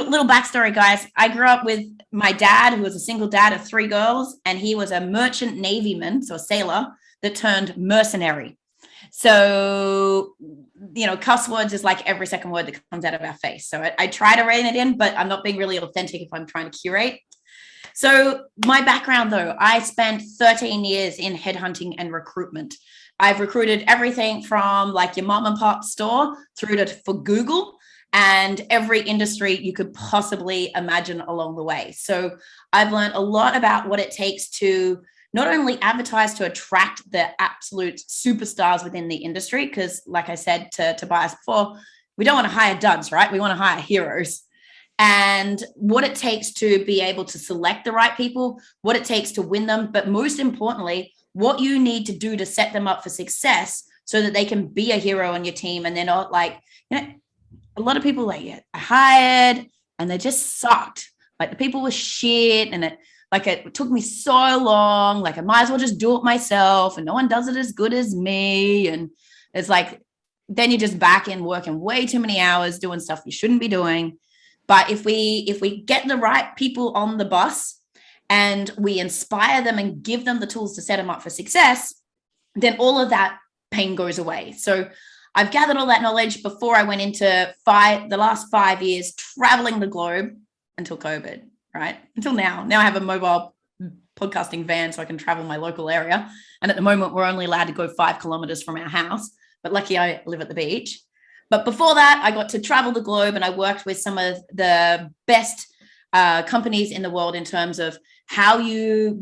little backstory, guys. I grew up with my dad, who was a single dad of 3 girls, and he was a merchant navyman, so a sailor that turned mercenary. So, cuss words is like every second word that comes out of our face. So I try to rein it in, but I'm not being really authentic if I'm trying to curate. So my background, though, I spent 13 years in headhunting and recruitment. I've recruited everything from like your mom and pop store through to for Google and every industry you could possibly imagine along the way. So I've learned a lot about what it takes to not only advertise to attract the absolute superstars within the industry, because like I said to Tobias before, we don't want to hire duds, right? We want to hire heroes. And what it takes to be able to select the right people, what it takes to win them, but most importantly, what you need to do to set them up for success so that they can be a hero on your team. And they're not like, a lot of people like, yeah, I hired and they just sucked. Like the people were shit and it took me so long. Like I might as well just do it myself and no one does it as good as me. And it's like, then you're just back in working way too many hours doing stuff you shouldn't be doing. But if we get the right people on the bus and we inspire them and give them the tools to set them up for success, then all of that pain goes away. So I've gathered all that knowledge before I went into the last 5 years traveling the globe until COVID, right? Until now. Now I have a mobile podcasting van so I can travel my local area. And at the moment, we're only allowed to go 5 kilometers from our house, but lucky I live at the beach. But before that, I got to travel the globe and I worked with some of the best companies in the world in terms of how you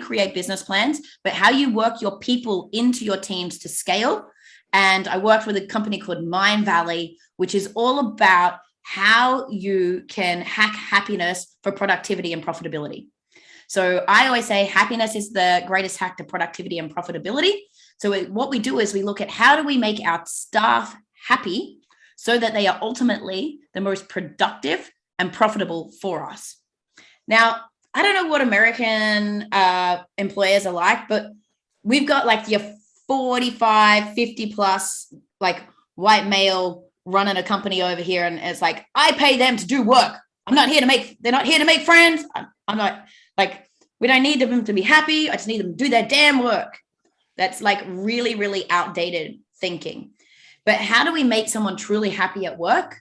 create business plans, but how you work your people into your teams to scale. And I worked with a company called Mind Valley, which is all about how you can hack happiness for productivity and profitability. So I always say happiness is the greatest hack to productivity and profitability. So what we do is we look at how do we make our staff happy so that they are ultimately the most productive and profitable for us. Now, I don't know what American employers are like, but we've got like your 45, 50 plus like white male running a company over here. And it's like, I pay them to do work. They're not here to make friends. I'm not like, we don't need them to be happy. I just need them to do their damn work. That's like really, really outdated thinking. But how do we make someone truly happy at work?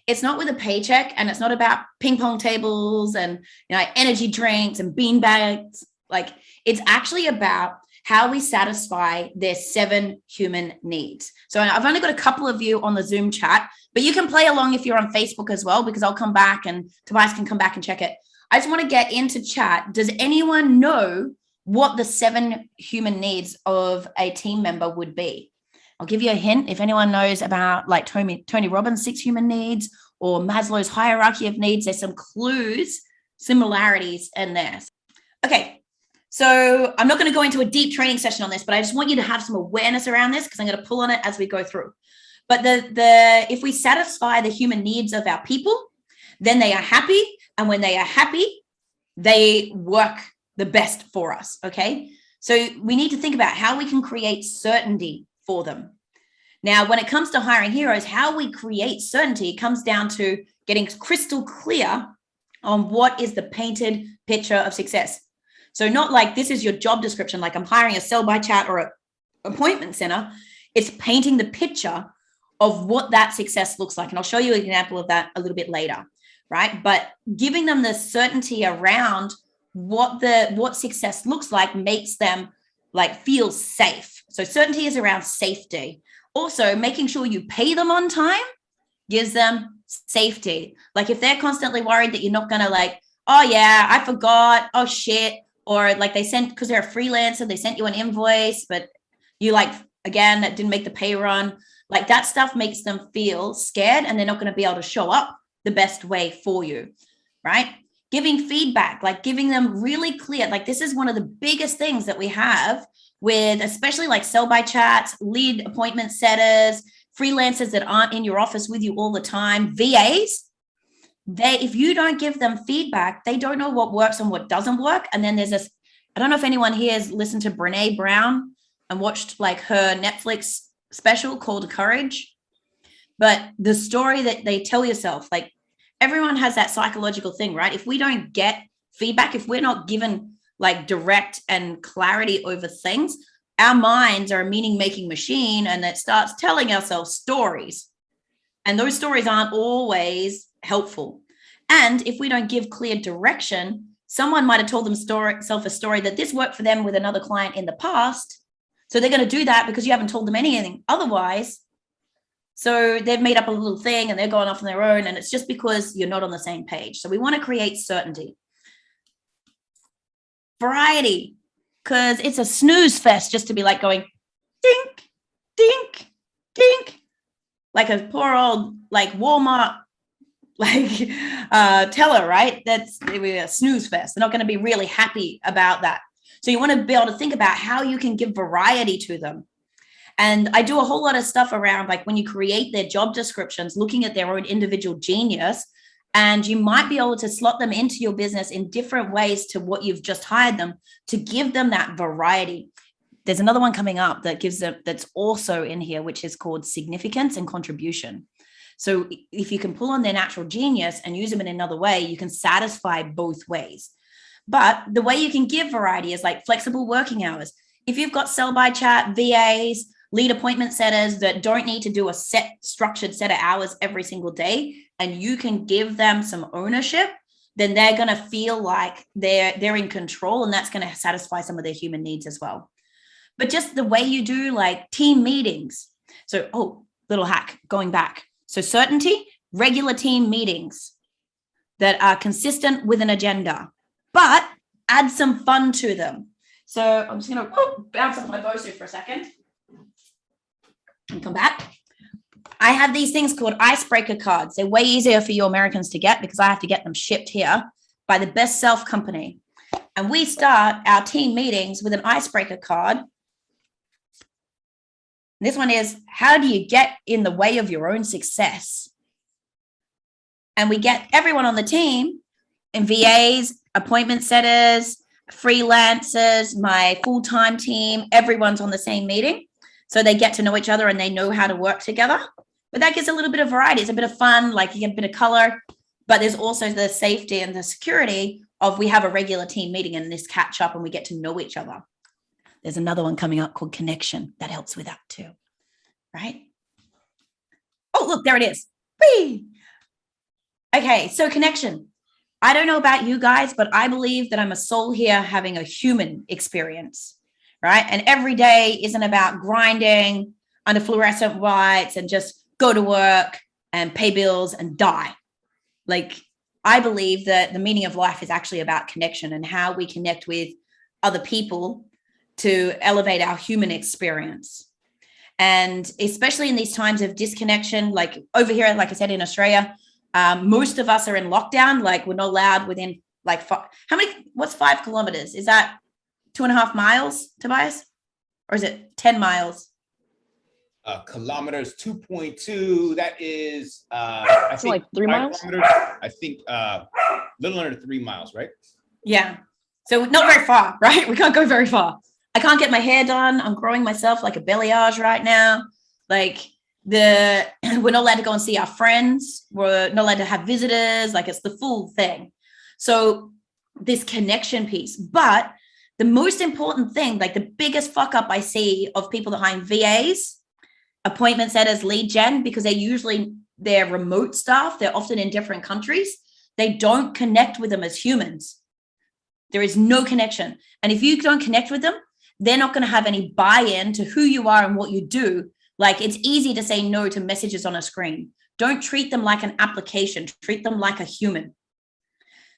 It's not with a paycheck and it's not about ping pong tables and energy drinks and bean bags. Like it's actually about how we satisfy their 7 human needs. So I've only got a couple of you on the Zoom chat, but you can play along if you're on Facebook as well, because I'll come back and Tobias can come back and check it. I just want to get into chat. Does anyone know what the 7 human needs of a team member would be? I'll give you a hint. If anyone knows about like Tony Robbins' 6 human needs or Maslow's hierarchy of needs, there's some clues, similarities in there. Okay, so I'm not going to go into a deep training session on this, but I just want you to have some awareness around this because I'm going to pull on it as we go through. But if we satisfy the human needs of our people, then they are happy. And when they are happy, they work the best for us, okay? So we need to think about how we can create certainty for them. Now, when it comes to hiring heroes, how we create certainty comes down to getting crystal clear on what is the painted picture of success. So not like this is your job description, like I'm hiring a sell by chat or an appointment center. It's painting the picture of what that success looks like. And I'll show you an example of that a little bit later, right? But giving them the certainty around what success looks like makes them like feel safe. So certainty is around safety. Also, making sure you pay them on time gives them safety. Like if they're constantly worried that you're not going to like, oh yeah, I forgot, oh shit. Or like because they're a freelancer, they sent you an invoice, but you like, again, that didn't make the pay run. Like that stuff makes them feel scared and they're not going to be able to show up the best way for you, right? Giving feedback, like giving them really clear, like this is one of the biggest things that we have with especially like sell by chats, lead appointment setters, freelancers that aren't in your office with you all the time, VAs. If you don't give them feedback, they don't know what works and what doesn't work. And then there's this, I don't know if anyone here has listened to Brene Brown and watched like her Netflix special called Courage, but the story that they tell yourself, like everyone has that psychological thing, right? If we don't get feedback, if we're not given like direct and clarity over things, our minds are a meaning-making machine, and it starts telling ourselves stories. And those stories aren't always helpful. And if we don't give clear direction, someone might have told themselves a story that this worked for them with another client in the past. So they're going to do that because you haven't told them anything otherwise. So they've made up a little thing and they're going off on their own. And it's just because you're not on the same page. So we want to create certainty. Variety, because it's a snooze fest just to be like going dink, dink, dink, like a poor old like Walmart like teller, right? That's a snooze fest. They're not going to be really happy about that. So you want to be able to think about how you can give variety to them. And I do a whole lot of stuff around like when you create their job descriptions, looking at their own individual genius, and you might be able to slot them into your business in different ways to what you've just hired them, to give them that variety. There's another one coming up that gives them, that's also in here, which is called significance and contribution. So if you can pull on their natural genius and use them in another way, you can satisfy both ways. But the way you can give variety is like flexible working hours. If you've got sell by chat, VAs, lead appointment setters that don't need to do a set structured set of hours every single day, and you can give them some ownership, then they're going to feel like they're in control, and that's going to satisfy some of their human needs as well. But just the way you do like team meetings. So, little hack going back. So certainty, regular team meetings that are consistent with an agenda, but add some fun to them. So I'm just going to bounce off my BOSU for a second and come back. I have these things called icebreaker cards. They're way easier for you Americans to get because I have to get them shipped here by the Best Self Company. And we start our team meetings with an icebreaker card. This one is, how do you get in the way of your own success? And we get everyone on the team, and VAs, appointment setters, freelancers, my full-time team, everyone's on the same meeting. So they get to know each other and they know how to work together. But that gives a little bit of variety. It's a bit of fun, like you get a bit of color, but there's also the safety and the security of we have a regular team meeting and this catch up and we get to know each other. There's another one coming up called connection that helps with that too, right? Oh, look, there it is. Whee! Okay, so connection. I don't know about you guys, but I believe that I'm a soul here having a human experience, right? And every day isn't about grinding under fluorescent lights and just go to work and pay bills and die. Like, I believe that the meaning of life is actually about connection and how we connect with other people to elevate our human experience. And especially in these times of disconnection, like over here, like I said, in Australia, most of us are in lockdown. Like, we're not allowed within like what's 5 kilometers? Is that 2.5 miles, Tobias? Or is it 10 miles? Kilometers, 2.2. That is, I think, like 3 miles. I think a little under 3 miles, right? Yeah. So not very far, right? We can't go very far. I can't get my hair done. I'm growing myself like a balayage right now. Like, we're not allowed to go and see our friends. We're not allowed to have visitors. Like, it's the full thing. So this connection piece. But the most important thing, like the biggest fuck up I see of people that hire VAs, appointment setters, lead gen, because they're remote staff. They're often in different countries. They don't connect with them as humans. There is no connection. And if you don't connect with them, they're not going to have any buy-in to who you are and what you do. Like, it's easy to say no to messages on a screen. Don't treat them like an application. Treat them like a human.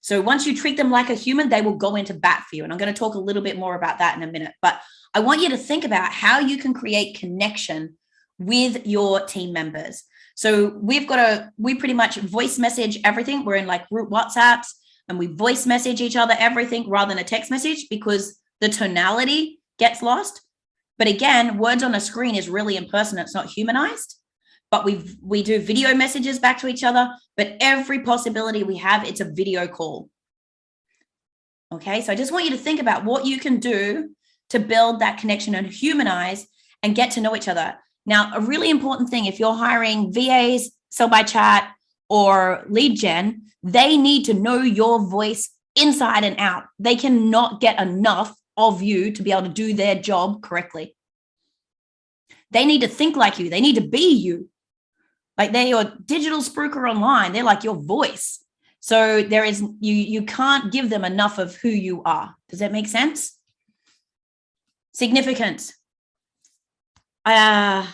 So once you treat them like a human, they will go into bat for you. And I'm going to talk a little bit more about that in a minute. But I want you to think about how you can create connection with your team members. So we pretty much voice message everything. We're in like group WhatsApps and we voice message each other everything rather than a text message because the tonality gets lost. But again, words on a screen is really impersonal. It's not humanized. But we do video messages back to each other. But every possibility we have, it's a video call. Okay, so I just want you to think about what you can do to build that connection and humanize and get to know each other. Now, a really important thing, if you're hiring VAs, sell by chat, or lead gen, they need to know your voice inside and out. They cannot get enough of you to be able to do their job correctly. They need to think like you. They need to be you. Like they're your digital spruiker online. They're like your voice. So there is, you can't give them enough of who you are. Does that make sense? Significance. I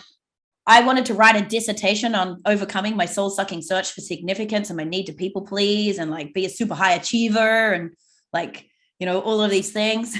wanted to write a dissertation on overcoming my soul-sucking search for significance and my need to people please and like be a super high achiever and like, you know, all of these things.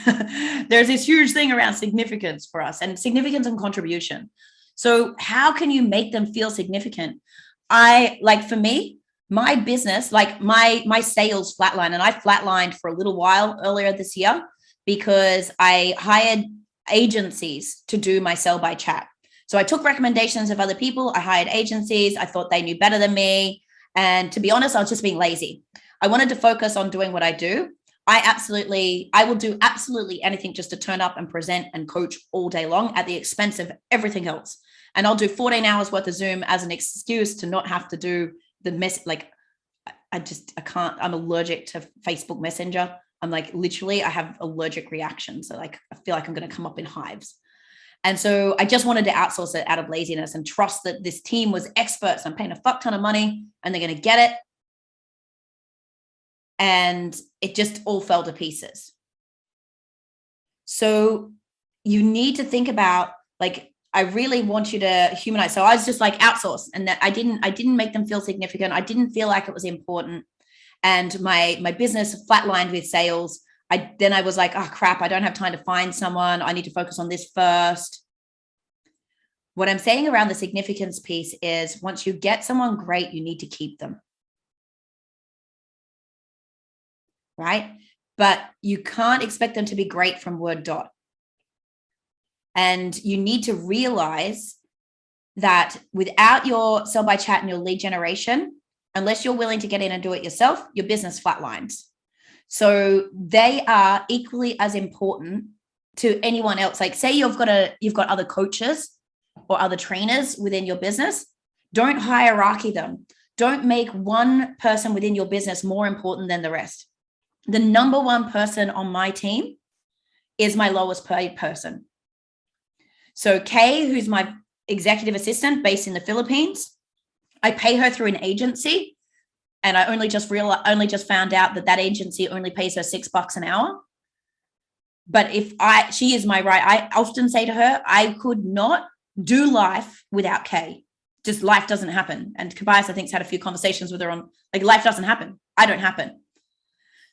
There's this huge thing around significance for us, and significance and contribution. So how can you make them feel significant? For me, my business, like my sales flatline, and I flatlined for a little while earlier this year because I hired agencies to do my sell by chat. So I took recommendations of other people. I hired agencies. I thought they knew better than me. And to be honest, I was just being lazy. I wanted to focus on doing what I do. I will do absolutely anything just to turn up and present and coach all day long at the expense of everything else. And I'll do 14 hours worth of Zoom as an excuse to not have to do the mess. Like I can't, I'm allergic to Facebook Messenger. I'm like, literally, I have allergic reactions. So like, I feel like I'm going to come up in hives. And so I just wanted to outsource it out of laziness and trust that this team was experts. I'm paying a fuck ton of money and they're going to get it. And it just all fell to pieces. So you need to think about, like, I really want you to humanize. So I was just like outsource, and that I didn't make them feel significant. I didn't feel like it was important. And my business flatlined with sales. I was like, oh crap, I don't have time to find someone. I need to focus on this first. What I'm saying around the significance piece is once you get someone great, you need to keep them. Right? But you can't expect them to be great from word dot. And you need to realize that without your sell by chat and your lead generation, unless you're willing to get in and do it yourself, your business flatlines. So they are equally as important to anyone else. Like say you've got other coaches or other trainers within your business. Don't hierarchy them. Don't make one person within your business more important than the rest. The number one person on my team is my lowest paid person. So Kay, who's my executive assistant based in the Philippines, I pay her through an agency, and I only just found out that agency only pays her $6 an hour. But she is my right. I often say to her, I could not do life without Kay. Just life doesn't happen. And Tobias, I think, has had a few conversations with her on like life doesn't happen. I don't happen.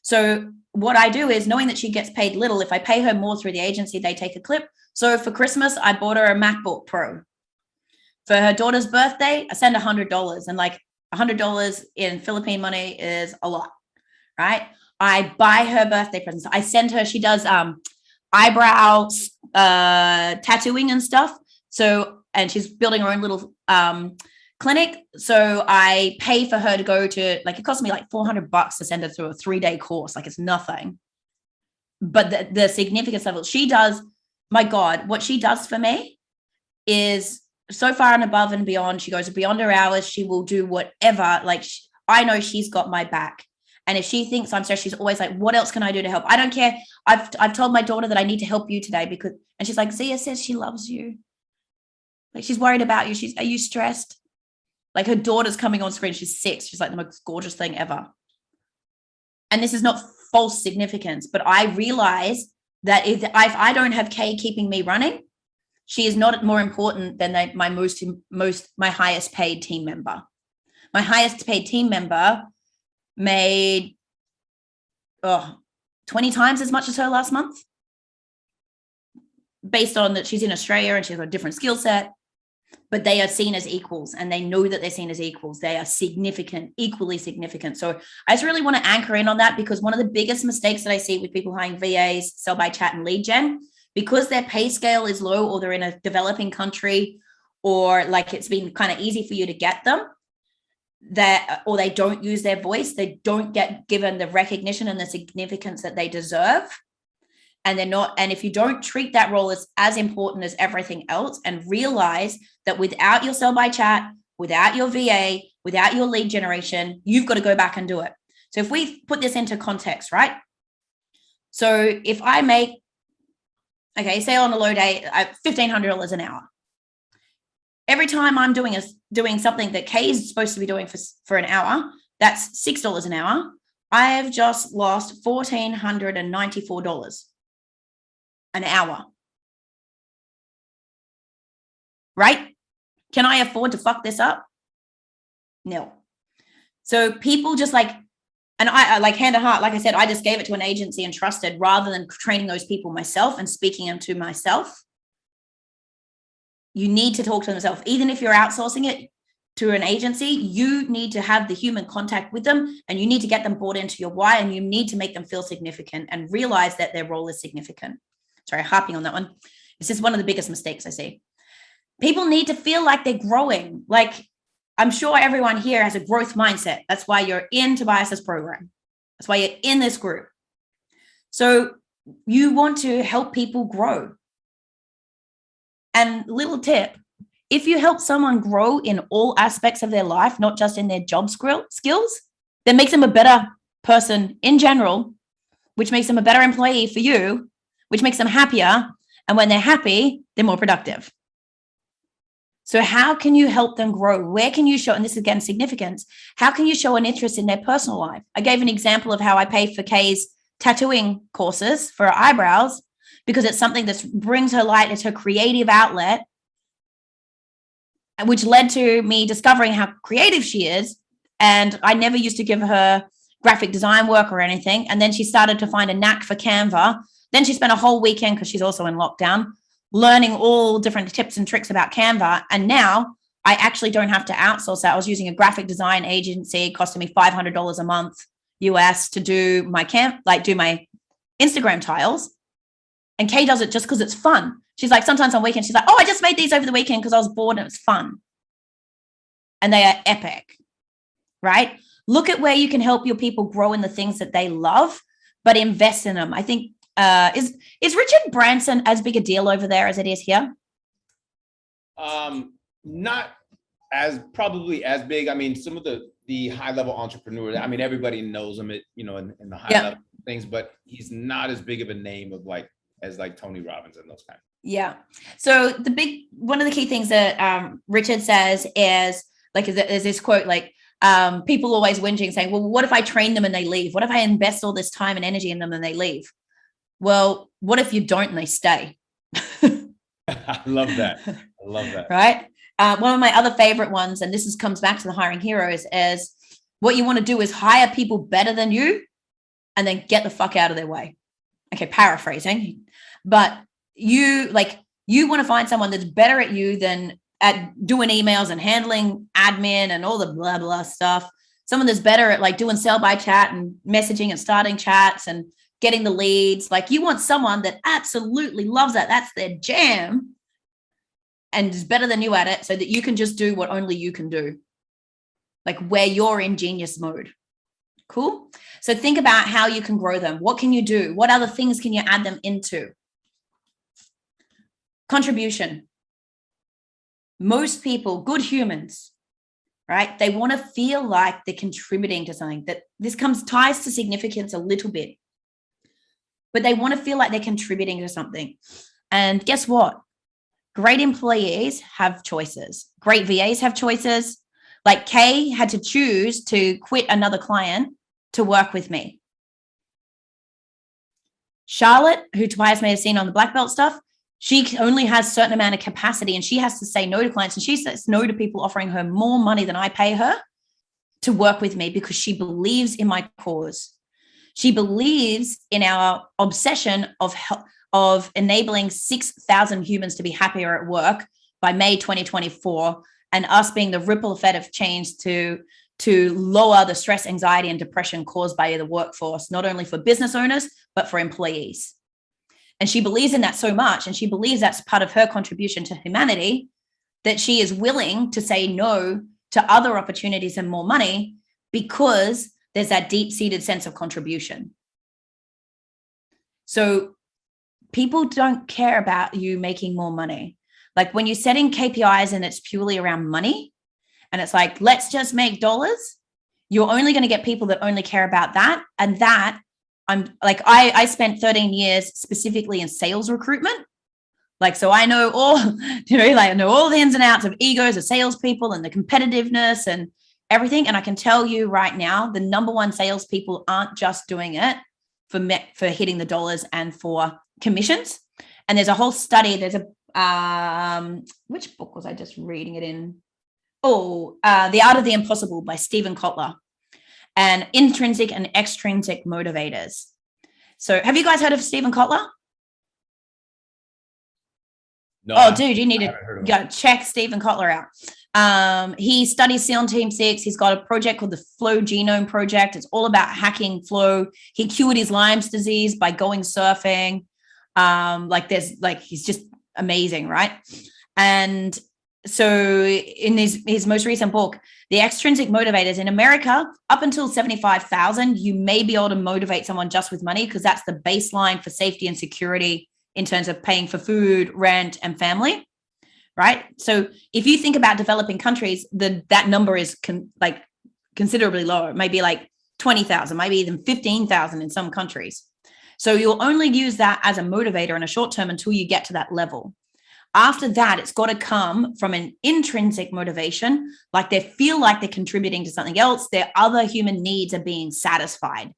So what I do is, knowing that she gets paid little, if I pay her more through the agency, they take a clip. So for Christmas, I bought her a MacBook Pro. For her daughter's birthday, I send $100, and like $100 in Philippine money is a lot, right? I buy her birthday presents. I send her, she does eyebrow tattooing and stuff. So, and she's building her own little clinic. So I pay for her to go to, like, it cost me like $400 to send her through a 3-day course. Like, it's nothing. But the significance level, she does, my God, what she does for me is so far and above and beyond. She goes beyond her hours. She will do whatever. Like, I know she's got my back. And if she thinks I'm stressed, she's always like, what else can I do to help? I don't care. I've told my daughter that I need to help you today and she's like, Zia says she loves you. Like, she's worried about you. Are you stressed? Like, her daughter's coming on screen. She's 6. She's like the most gorgeous thing ever. And this is not false significance, but I realize that if I don't have Kay keeping me running, she is not more important than my highest paid team member. My highest paid team member made 20 times as much as her last month, based on that she's in Australia and she's got a different skill set. But they are seen as equals, and they know that they're seen as equals. They are significant, equally significant. So I just really want to anchor in on that, because one of the biggest mistakes that I see with people hiring VAs, sell by chat and lead gen, because their pay scale is low, or they're in a developing country, or like it's been kind of easy for you to get them, or they don't use their voice, they don't get given the recognition and the significance that they deserve. And they're not, and if you don't treat that role as important as everything else, and realize that without your sell by chat, without your VA, without your lead generation, you've got to go back and do it. So if we put this into context, right? So if I make, okay, say on a low day, $1,500 an hour. Every time I'm doing something that Kay is supposed to be doing for an hour, that's $6 an hour. I have just lost $1,494 an hour. Right? Can I afford to fuck this up? No. So people just like, and I like hand on heart, like I said, I just gave it to an agency and trusted rather than training those people myself and speaking them to myself. You need to talk to them yourself. Even if you're outsourcing it to an agency, you need to have the human contact with them, and you need to get them bought into your why, and you need to make them feel significant and realize that their role is significant. Sorry, harping on that one. This is one of the biggest mistakes I see. People need to feel like they're growing. Like, I'm sure everyone here has a growth mindset. That's why you're in Tobias's program. That's why you're in this group. So you want to help people grow. And little tip, if you help someone grow in all aspects of their life, not just in their job skills, that makes them a better person in general, which makes them a better employee for you, which makes them happier. And when they're happy, they're more productive. So how can you help them grow? Where can you show, and this is again significance, how can you show an interest in their personal life? I gave an example of how I pay for Kay's tattooing courses for her eyebrows, because it's something that brings her light. It's her creative outlet, which led to me discovering how creative she is. And I never used to give her graphic design work or anything. And then she started to find a knack for Canva. Then she spent a whole weekend, because she's also in lockdown, learning all different tips and tricks about Canva. And now I actually don't have to outsource that. I was using a graphic design agency, costing me $500 a month US to do my do my Instagram tiles. And Kay does it just because it's fun. She's like, sometimes on weekends, she's like, oh, I just made these over the weekend because I was bored and it was fun. And they are epic, right? Look at where you can help your people grow in the things that they love, but invest in them. I think, is Richard Branson as big a deal over there as it is here? Not as probably as big. I mean, some of the high level entrepreneurs, I mean, everybody knows him, in the high level things, but he's not as big of a name of as Tony Robbins and those kind. Yeah. So one of the key things that Richard says is there's this quote, people always whinging saying, well, what if I train them and they leave? What if I invest all this time and energy in them and they leave? Well, what if you don't and they stay? I love that. Right. One of my other favorite ones, and this comes back to the hiring heroes, is what you want to do is hire people better than you and then get the fuck out of their way. Okay, paraphrasing, but you want to find someone that's better at you than at doing emails and handling admin and all the blah, blah stuff. Someone that's better at doing sell by chat and messaging and starting chats and getting the leads. You want someone that absolutely loves that. That's their jam and is better than you at it, so that you can just do what only you can do, where you're in genius mode. Cool. So think about how you can grow them. What can you do? What other things can you add them into? Contribution. Most people, good humans, right? They want to feel like they're contributing to something. That this ties to significance a little bit, but they want to feel like they're contributing to something. And guess what? Great employees have choices. Great VAs have choices. Kay had to choose to quit another client to work with me. Charlotte, who Tobias may have seen on the black belt stuff, she only has a certain amount of capacity and she has to say no to clients, and she says no to people offering her more money than I pay her to work with me, because she believes in my cause. She believes in our obsession of enabling 6,000 humans to be happier at work by May 2024, and us being the ripple effect of change to lower the stress, anxiety, and depression caused by the workforce, not only for business owners, but for employees. And she believes in that so much, and she believes that's part of her contribution to humanity, that she is willing to say no to other opportunities and more money, because there's that deep-seated sense of contribution. So people don't care about you making more money. When you're setting KPIs and it's purely around money, and it's like, let's just make dollars, you're only going to get people that only care about that. And that I spent 13 years specifically in sales recruitment. Like, so I know all, I know all the ins and outs of egos of salespeople and the competitiveness and everything. And I can tell you right now, the number one salespeople aren't just doing it for hitting the dollars and for commissions. And there's a whole study. There's which book was I just reading it in? The Art of the Impossible by Stephen Kotler, and intrinsic and extrinsic motivators. So have you guys heard of Stephen Kotler? No, oh, dude, you need to go check Stephen Kotler out. He studies SEAL Team 6. He's got a project called the Flow Genome Project. It's all about hacking flow. He cured his Lyme's disease by going surfing. He's just amazing, right? And so in his most recent book, The Extrinsic Motivators, in America, up until 75,000, you may be able to motivate someone just with money, because that's the baseline for safety and security in terms of paying for food, rent, and family, right? So if you think about developing countries, that number is considerably lower. It may be like 20,000, maybe even 15,000 in some countries. So you'll only use that as a motivator in a short term until you get to that level. After that, it's got to come from an intrinsic motivation, like they feel like they're contributing to something else. Their other human needs are being satisfied.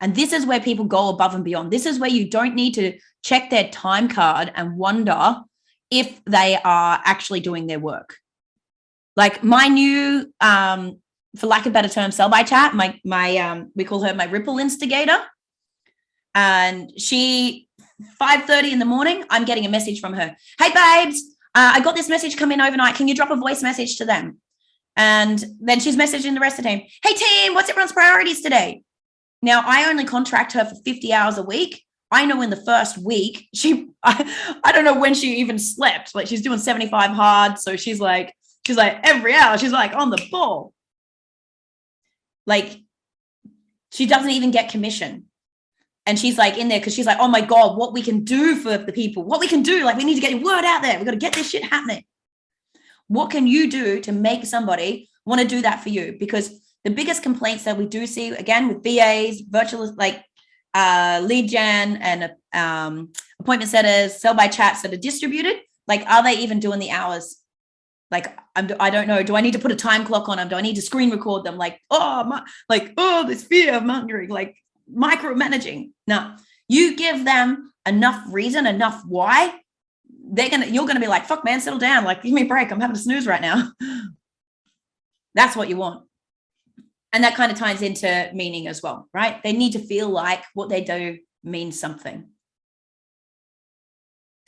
And this is where people go above and beyond. This is where you don't need to check their time card and wonder if they are actually doing their work. Like my new, for lack of a better term, sell by chat, we call her my ripple instigator. And she, 5:30 in the morning, I'm getting a message from her. Hey, babes, I got this message come in overnight. Can you drop a voice message to them? And then she's messaging the rest of the team. Hey, team, what's everyone's priorities today? Now, I only contract her for 50 hours a week. I know in the first week, I don't know when she even slept. Like, she's doing 75 hard. So she's like every hour, she's like on the ball. Like, she doesn't even get commission. And she's like in there because she's like, oh my God, what we can do for the people, what we can do. Like, we need to get the word out there. We've got to get this shit happening. What can you do to make somebody want to do that for you? Because the biggest complaints that we do see, again, with VAs, virtual, lead gen and appointment setters, sell by chats that are distributed, like, are they even doing the hours? Like, I don't know. Do I need to put a time clock on them? Do I need to screen record them? This fear of mongering, like micromanaging. No, you give them enough reason, enough why, you're gonna be like, fuck, man, settle down. Like, give me a break. I'm having a snooze right now. That's what you want. And that kind of ties into meaning as well, right? They need to feel like what they do means something,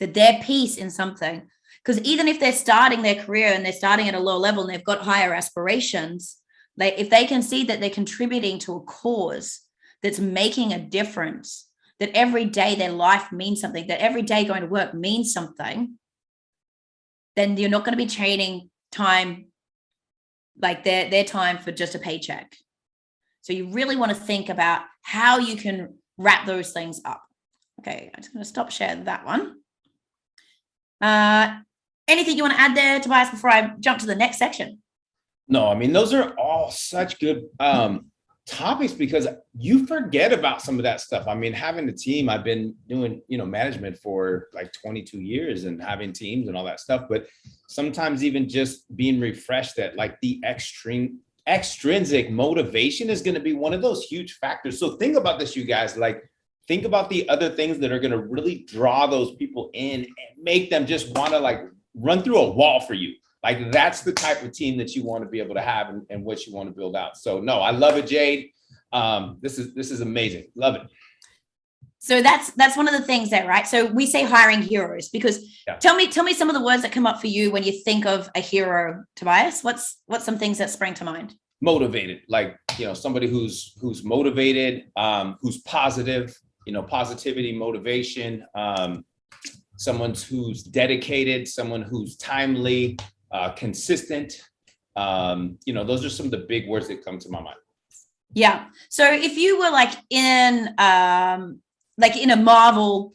that their piece in something. Because even if they're starting their career and they're starting at a low level and they've got higher aspirations, if they can see that they're contributing to a cause that's making a difference, that every day their life means something, that every day going to work means something, then you're not going to be trading time, like their time, for just a paycheck. So you really want to think about how you can wrap those things up. Okay, I'm just going to stop sharing that one. Anything you want to add there, Tobias, before I jump to the next section? No, I mean, those are all such good topics, because you forget about some of that stuff. I mean, having a team, I've been doing, management for like 22 years and having teams and all that stuff. But sometimes even just being refreshed that like the extrinsic motivation is going to be one of those huge factors. So think about this, you guys, like, think about the other things that are going to really draw those people in and make them just want to like run through a wall for you. Like, that's the type of team that you want to be able to have and what you want to build out. So no, I love it, Jade. This is amazing. Love it. So that's one of the things there, right? So we say hiring heroes, because tell me some of the words that come up for you when you think of a hero, Tobias. What's some things that spring to mind? Motivated, like, somebody who's motivated, who's positive, positivity, motivation, someone who's dedicated, someone who's timely, consistent. Those are some of the big words that come to my mind. Yeah. So if you were like in a Marvel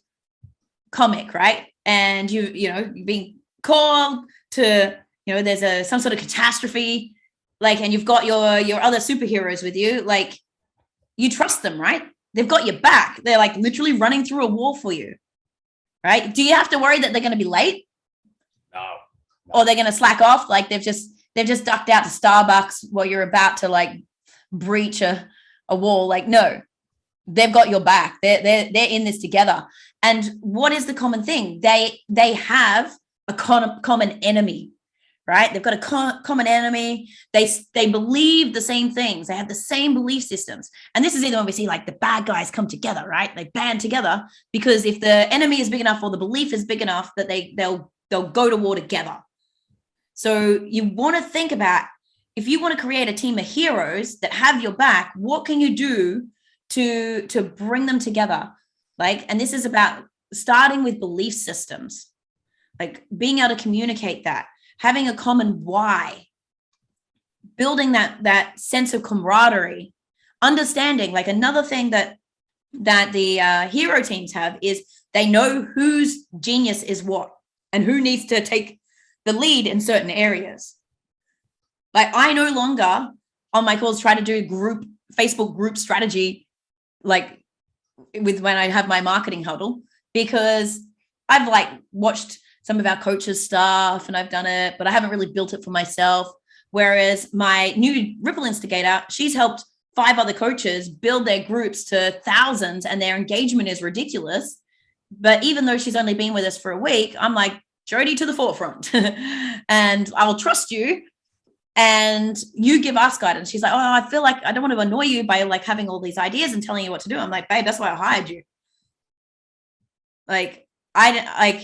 comic, right? And you're being called to, there's some sort of catastrophe like, and you've got your other superheroes with you, like you trust them, right? They've got your back. They're like literally running through a wall for you, right? Do you have to worry that they're going to be late? No. Or they're going to slack off? Like they've just ducked out to Starbucks while you're about to like breach a wall. Like, no, they've got your back. They're in this together. And what is the common thing? They have a common enemy, right? They've got a common enemy. They believe the same things. They have the same belief systems. And this is either when we see like the bad guys come together, right? They band together, because if the enemy is big enough or the belief is big enough that they'll go to war together. So you want to think about, if you want to create a team of heroes that have your back, what can you do to bring them together? Like, and this is about starting with belief systems, like being able to communicate that, having a common why, building that sense of camaraderie, understanding. Like another thing that the hero teams have is they know whose genius is what and who needs to take the lead in certain areas. Like I no longer on my calls try to do Facebook group strategy, like with when I have my marketing huddle, because I've like watched some of our coaches' stuff and I've done it, but I haven't really built it for myself. Whereas my new Ripple instigator, she's helped 5 other coaches build their groups to thousands and their engagement is ridiculous. But even though she's only been with us for a week, I'm like, Jody, to the forefront and I will trust you and you give us guidance. She's like, oh, I feel like I don't want to annoy you by like having all these ideas and telling you what to do. I'm like, babe, that's why I hired you. Like, I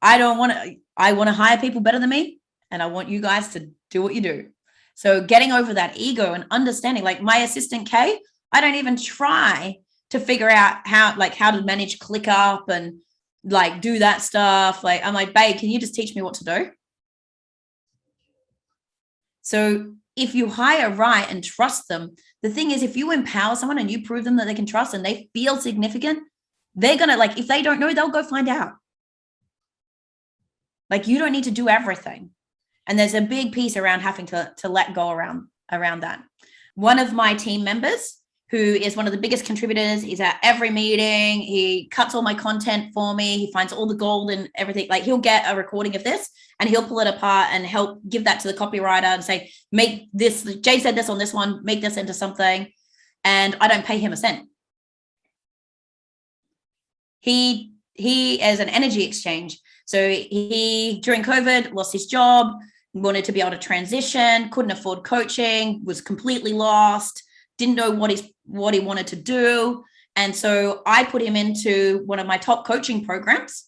want to hire people better than me. And I want you guys to do what you do. So getting over that ego and understanding, like my assistant Kay, I don't even try to figure out how to manage ClickUp and like do that stuff. Like, I'm like, babe, can you just teach me what to do? So if you hire right and trust them, the thing is, if you empower someone and you prove them that they can trust and they feel significant, they're going to, like, if they don't know, they'll go find out. Like, you don't need to do everything. And there's a big piece around having to let go around that. One of my team members, who is one of the biggest contributors, he's at every meeting. He cuts all my content for me. He finds all the gold and everything. Like, he'll get a recording of this and he'll pull it apart and help give that to the copywriter and say, make this, Jay said this on this one, make this into something. And I don't pay him a cent. He is an energy exchange. So he, during COVID, lost his job, wanted to be able to transition, couldn't afford coaching, was completely lost, didn't know what he wanted to do. And so I put him into one of my top coaching programs.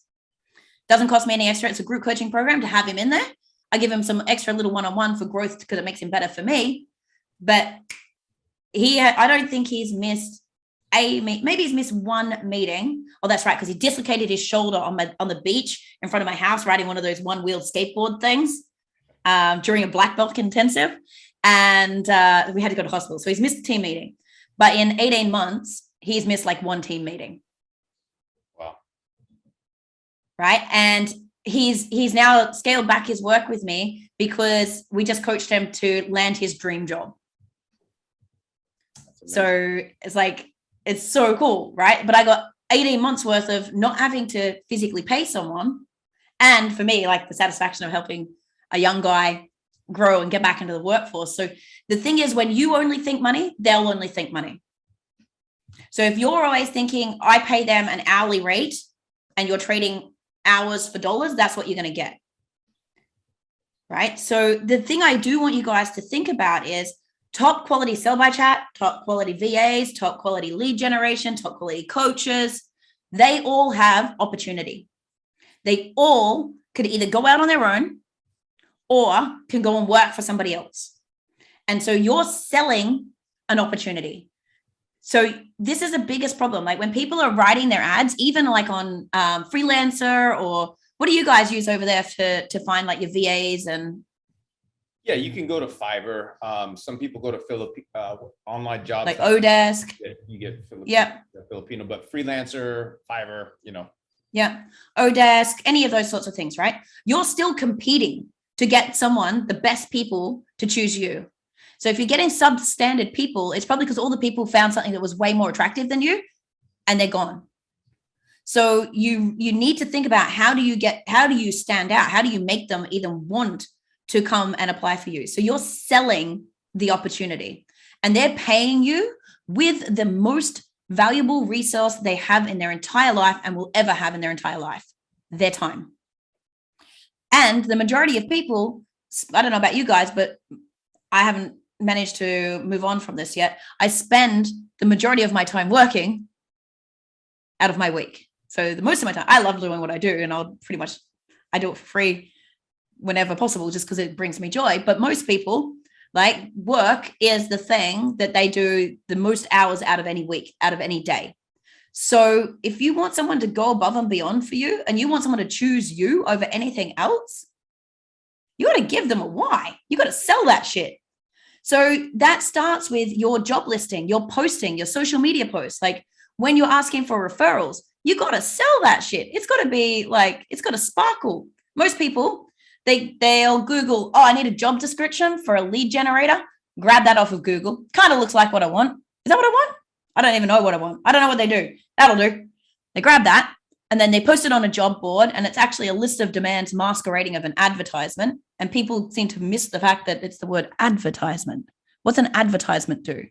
Doesn't cost me any extra. It's a group coaching program to have him in there. I give him some extra little one-on-one for growth because it makes him better for me. But I don't think he's missed maybe he's missed one meeting. Oh, that's right, because he dislocated his shoulder on the beach in front of my house riding one of those one-wheeled skateboard things during a black belt intensive. And we had to go to hospital. So he's missed a team meeting. But in 18 months, he's missed like one team meeting. Wow. Right. And he's now scaled back his work with me because we just coached him to land his dream job. So it's like, it's so cool, right? But I got 18 months worth of not having to physically pay someone. And for me, like the satisfaction of helping a young guy grow and get back into the workforce. So the thing is, when you only think money, they'll only think money. So if you're always thinking, I pay them an hourly rate and you're trading hours for dollars, that's what you're going to get. Right? So the thing I do want you guys to think about is top quality sell by chat, top quality VAs, top quality lead generation, top quality coaches. They all have opportunity. They all could either go out on their own or can go and work for somebody else. And so you're selling an opportunity. So this is the biggest problem. Like when people are writing their ads, even like on Freelancer, or what do you guys use over there to find like your VAs? And yeah, you can go to Fiverr. Some people go to online jobs. Like Odesk. You get Filipino, but Freelancer, Fiverr, Yeah, Odesk, any of those sorts of things, right? You're still competing to get someone, the best people, to choose you. So if you're getting substandard people, it's probably because all the people found something that was way more attractive than you and they're gone. So you need to think about how do you stand out? How do you make them even want to come and apply for you? So you're selling the opportunity and they're paying you with the most valuable resource they have in their entire life and will ever have in their entire life, their time. And the majority of people, I don't know about you guys, but I haven't managed to move on from this yet. I spend the majority of my time working out of my week. So the most of my time, I love doing what I do, and I do it for free whenever possible, just because it brings me joy. But most people, like, work is the thing that they do the most hours out of any week, out of any day. So if you want someone to go above and beyond for you, and you want someone to choose you over anything else, you got to give them a why. You got to sell that shit. So that starts with your job listing, your posting, your social media posts. Like when you're asking for referrals, you got to sell that shit. It's got to be like, it's got to sparkle. Most people, they'll Google, oh, I need a job description for a lead generator. Grab that off of Google. Kind of looks like what I want. Is that what I want? I don't even know what I want. I don't know what they do. That'll do. They grab that and then they post it on a job board, and it's actually a list of demands masquerading of an advertisement. And people seem to miss the fact that it's the word advertisement. What's an advertisement do?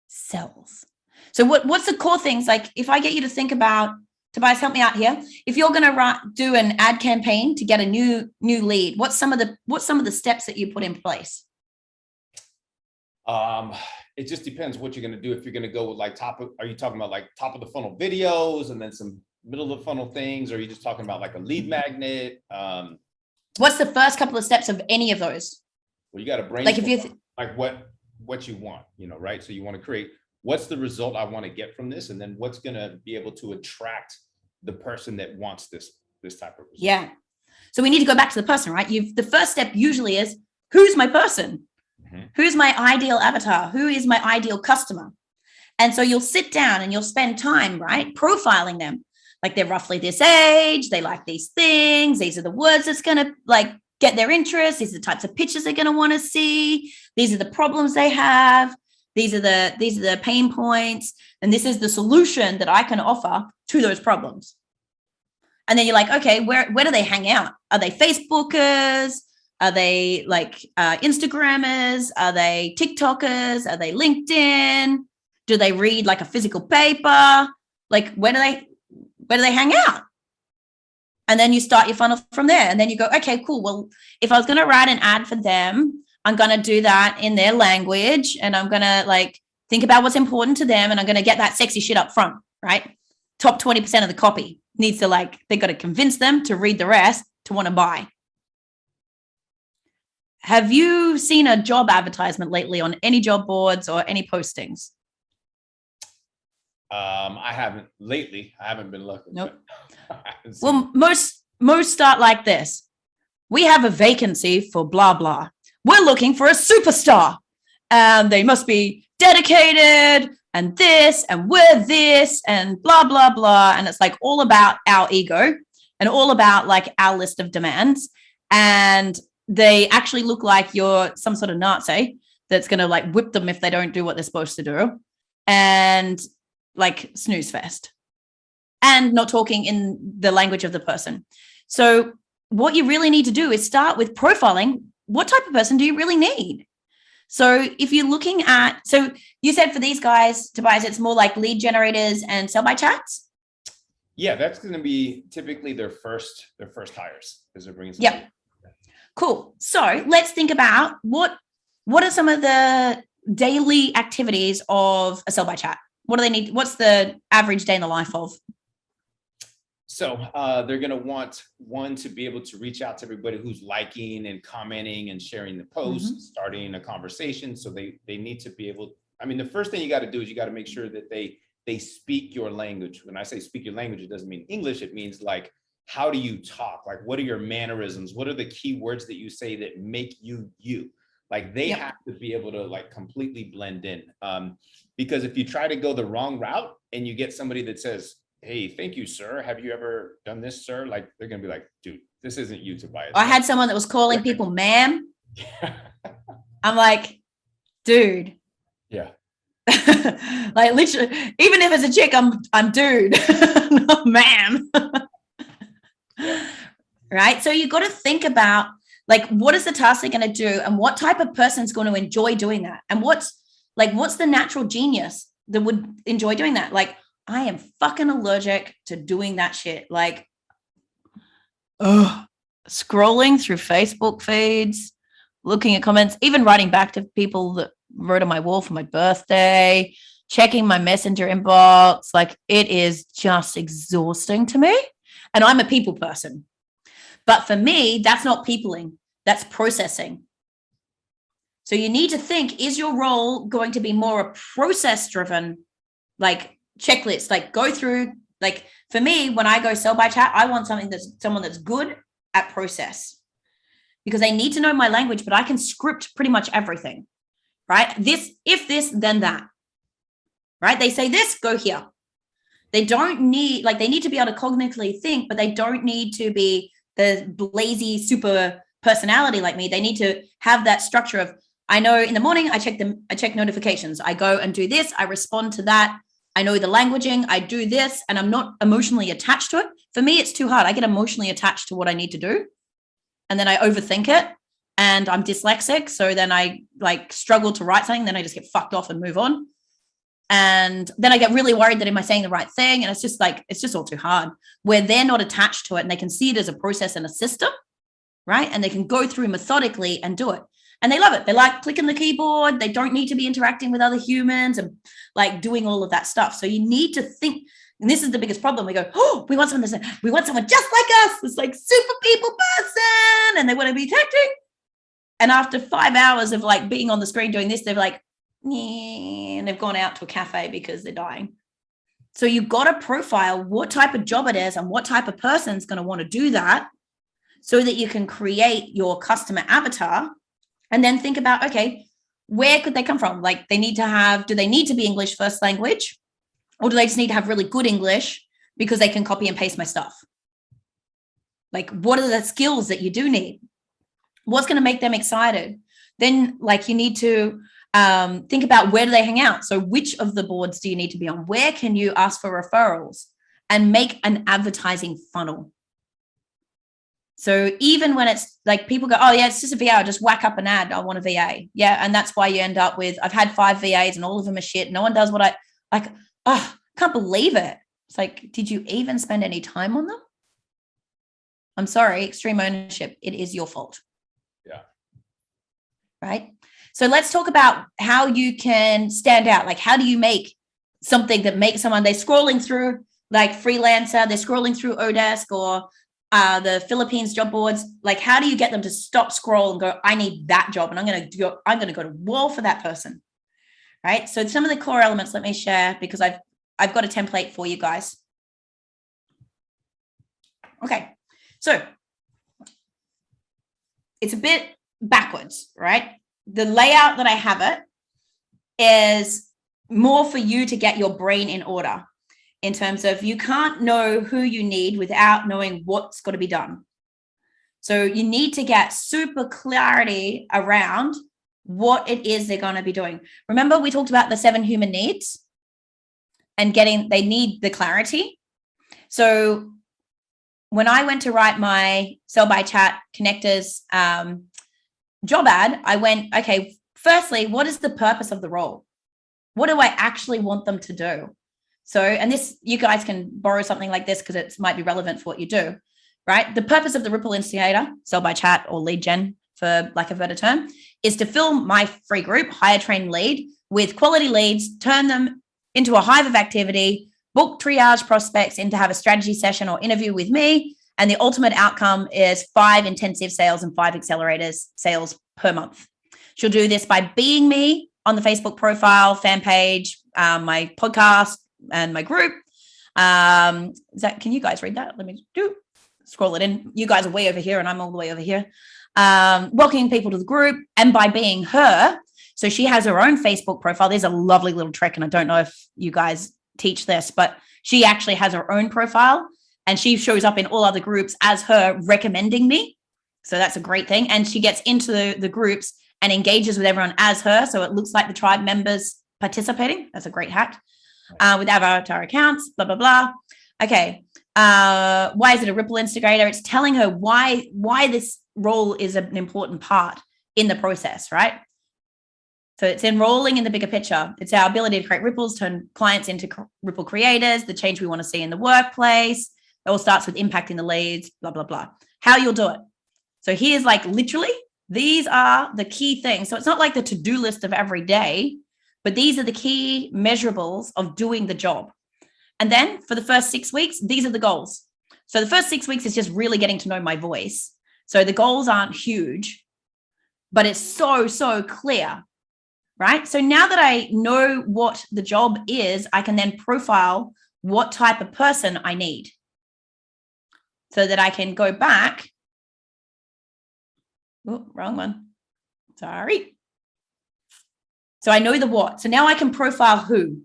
Sells. So what's the core things? Like if I get you to think about, Tobias, help me out here. If you're going to do an ad campaign to get a new lead, what's some of the steps that you put in place? It just depends what you're going to do. If you're going to go with like are you talking about like top of the funnel videos and then some middle of the funnel things? Or are you just talking about like a lead magnet? What's the first couple of steps of any of those? Well, you got to brainstorm, like if you like what you want, right? So you want to create, what's the result I want to get from this? And then what's going to be able to attract the person that wants this type of result? Yeah. So we need to go back to the person, right? The first step usually is, who's my person? Mm-hmm. Who's my ideal avatar? Who is my ideal customer? And so you'll sit down and you'll spend time, right, profiling them. Like they're roughly this age, they like these things, these are the words that's going to like get their interest, these are the types of pictures they're going to want to see, these are the problems they have, these are the pain points, and this is the solution that I can offer to those problems. And then you're like, okay, where do they hang out? Are they Facebookers? Are they like Instagrammers? Are they TikTokers? Are they LinkedIn? Do they read like a physical paper? Like where do they hang out? And then you start your funnel from there. And then you go, okay, cool. Well, if I was going to write an ad for them, I'm going to do that in their language. And I'm going to like think about what's important to them. And I'm going to get that sexy shit up front, right? Top 20% of the copy needs to like, they got to convince them to read the rest to want to buy. Have you seen a job advertisement lately on any job boards or any postings? I haven't lately. I haven't been looking. Nope. Well, most start like this. We have a vacancy for blah, blah. We're looking for a superstar. They must be dedicated and this, and we're this, and blah, blah, blah. And it's like all about our ego and all about like our list of demands. And they actually look like you're some sort of Nazi that's going to like whip them if they don't do what they're supposed to do. And like snooze fest and not talking in the language of the person. So what you really need to do is start with profiling. What type of person do you really need? So if you're looking at, so you said for these guys, Tobias, it's more like lead generators and sell by chats. Yeah, that's going to be typically their first hires as they're bringing. Yep. Cool. So let's think about what are some of the daily activities of a sell by chat? What do they need? What's the average day in the life of? So they're going to want one to be able to reach out to everybody who's liking and commenting and sharing the posts, starting a conversation. So they need to be able, I mean, the first thing you got to do is you got to make sure that they speak your language. When I say speak your language, it doesn't mean English. It means like, how do you talk? Like, what are your mannerisms? What are the key words that you say that make you you? Like they have to be able to like completely blend in. Because if you try to go the wrong route and you get somebody that says, hey, thank you, sir. Have you ever done this, sir? Like they're going to be like, dude, this isn't you, Tobias. I had someone that was calling people ma'am. I'm like, dude. Yeah. Like literally, even if it's a chick, I'm dude, not ma'am. Yeah. Right. So you got to think about like, what is the task they're going to do and what type of person's going to enjoy doing that? And what's the natural genius that would enjoy doing that? Like, I am fucking allergic to doing that shit. Like, scrolling through Facebook feeds, looking at comments, even writing back to people that wrote on my wall for my birthday, checking my messenger inbox. Like, it is just exhausting to me. And I'm a people person. But for me, that's not peopling, that's processing. So you need to think, is your role going to be more a process driven, like checklist, like go through, like for me, when I go sell by chat, I want someone that's good at process, because they need to know my language, but I can script pretty much everything, right? If this, then that, right? They say this, go here. They don't need, like, they need to be able to cognitively think, but they don't need to be the lazy super personality like me. They need to have that structure of, I know in the morning, I check notifications. I go and do this. I respond to that. I know the languaging. I do this, and I'm not emotionally attached to it. For me, it's too hard. I get emotionally attached to what I need to do, and then I overthink it, and I'm dyslexic. So then I like struggle to write something. Then I just get fucked off and move on. And then I get really worried that am I saying the right thing? And it's just all too hard, where they're not attached to it and they can see it as a process and a system, right? And they can go through methodically and do it. And they love it. They like clicking the keyboard. They don't need to be interacting with other humans and like doing all of that stuff. So you need to think, and this is the biggest problem. We go, oh, we want someone just like us. It's like super people person. And they want to be texting. And after 5 hours of like being on the screen doing this, they're like, and they've gone out to a cafe because they're dying. So you've got to profile what type of job it is and what type of person is going to want to do that, so that you can create your customer avatar, and then think about, okay, where could they come from? Like, do they need to be English first language, or do they just need to have really good English because they can copy and paste my stuff? Like, what are the skills that you do need? What's going to make them excited? Then like you need to think about, where do they hang out? So which of the boards do you need to be on? Where can you ask for referrals and make an advertising funnel? So even when it's like people go, oh yeah, it's just a VA, I'll just whack up an ad, I want a VA. Yeah. And that's why you end up with, I've had 5 VAs and all of them are shit. No one does what I like. Oh, can't believe it. It's like, did you even spend any time on them? I'm sorry, extreme ownership. It is your fault. Yeah. Right. So let's talk about how you can stand out. Like, how do you make something that makes someone, they're scrolling through like Freelancer, they're scrolling through Odesk or the Philippines job boards. Like, how do you get them to stop scroll and go, I need that job, and I'm going to go to war for that person. Right. So some of the core elements, let me share, because I've got a template for you guys. Okay. So it's a bit backwards, right? The layout that I have it is more for you to get your brain in order, in terms of, you can't know who you need without knowing what's got to be done. So you need to get super clarity around what it is they're going to be doing. Remember, we talked about the 7 human needs and they need the clarity. So when I went to write my Sell by Chat Connectors job ad, I went, okay, firstly, what is the purpose of the role? What do I actually want them to do? So, and this, you guys can borrow something like this because it might be relevant for what you do, right? The purpose of the Ripple Instigator, Sell by Chat or lead gen for lack of a better term, is to fill my free group, hire, train, lead, with quality leads, turn them into a hive of activity, book triage prospects in to have a strategy session or interview with me. And the ultimate outcome is 5 intensive sales and 5 accelerators sales per month. She'll do this by being me on the Facebook profile, fan page, my podcast, and my group. Can you guys read that? Let me scroll it in. You guys are way over here and I'm all the way over here. Welcoming people to the group, and by being her. So she has her own Facebook profile. There's a lovely little trick, and I don't know if you guys teach this, but she actually has her own profile. And she shows up in all other groups as her recommending me. So that's a great thing. And she gets into the groups and engages with everyone as her. So it looks like the tribe members participating. That's a great hack. With avatar accounts, blah, blah, blah. Okay. Why is it a ripple instigator? It's telling her why this role is an important part in the process, right? So it's enrolling in the bigger picture. It's our ability to create ripples, turn clients into ripple creators, the change we want to see in the workplace. It all starts with impacting the leads, blah, blah, blah. How you'll do it. So here's like literally, these are the key things. So it's not like the to-do list of every day, but these are the key measurables of doing the job. And then for the first 6 weeks, these are the goals. So the first 6 weeks is just really getting to know my voice. So the goals aren't huge, but it's so clear, right? So now that I know what the job is, I can then profile what type of person I need so that I can go back. Oh, wrong one. Sorry. So I know the what. So now I can profile who.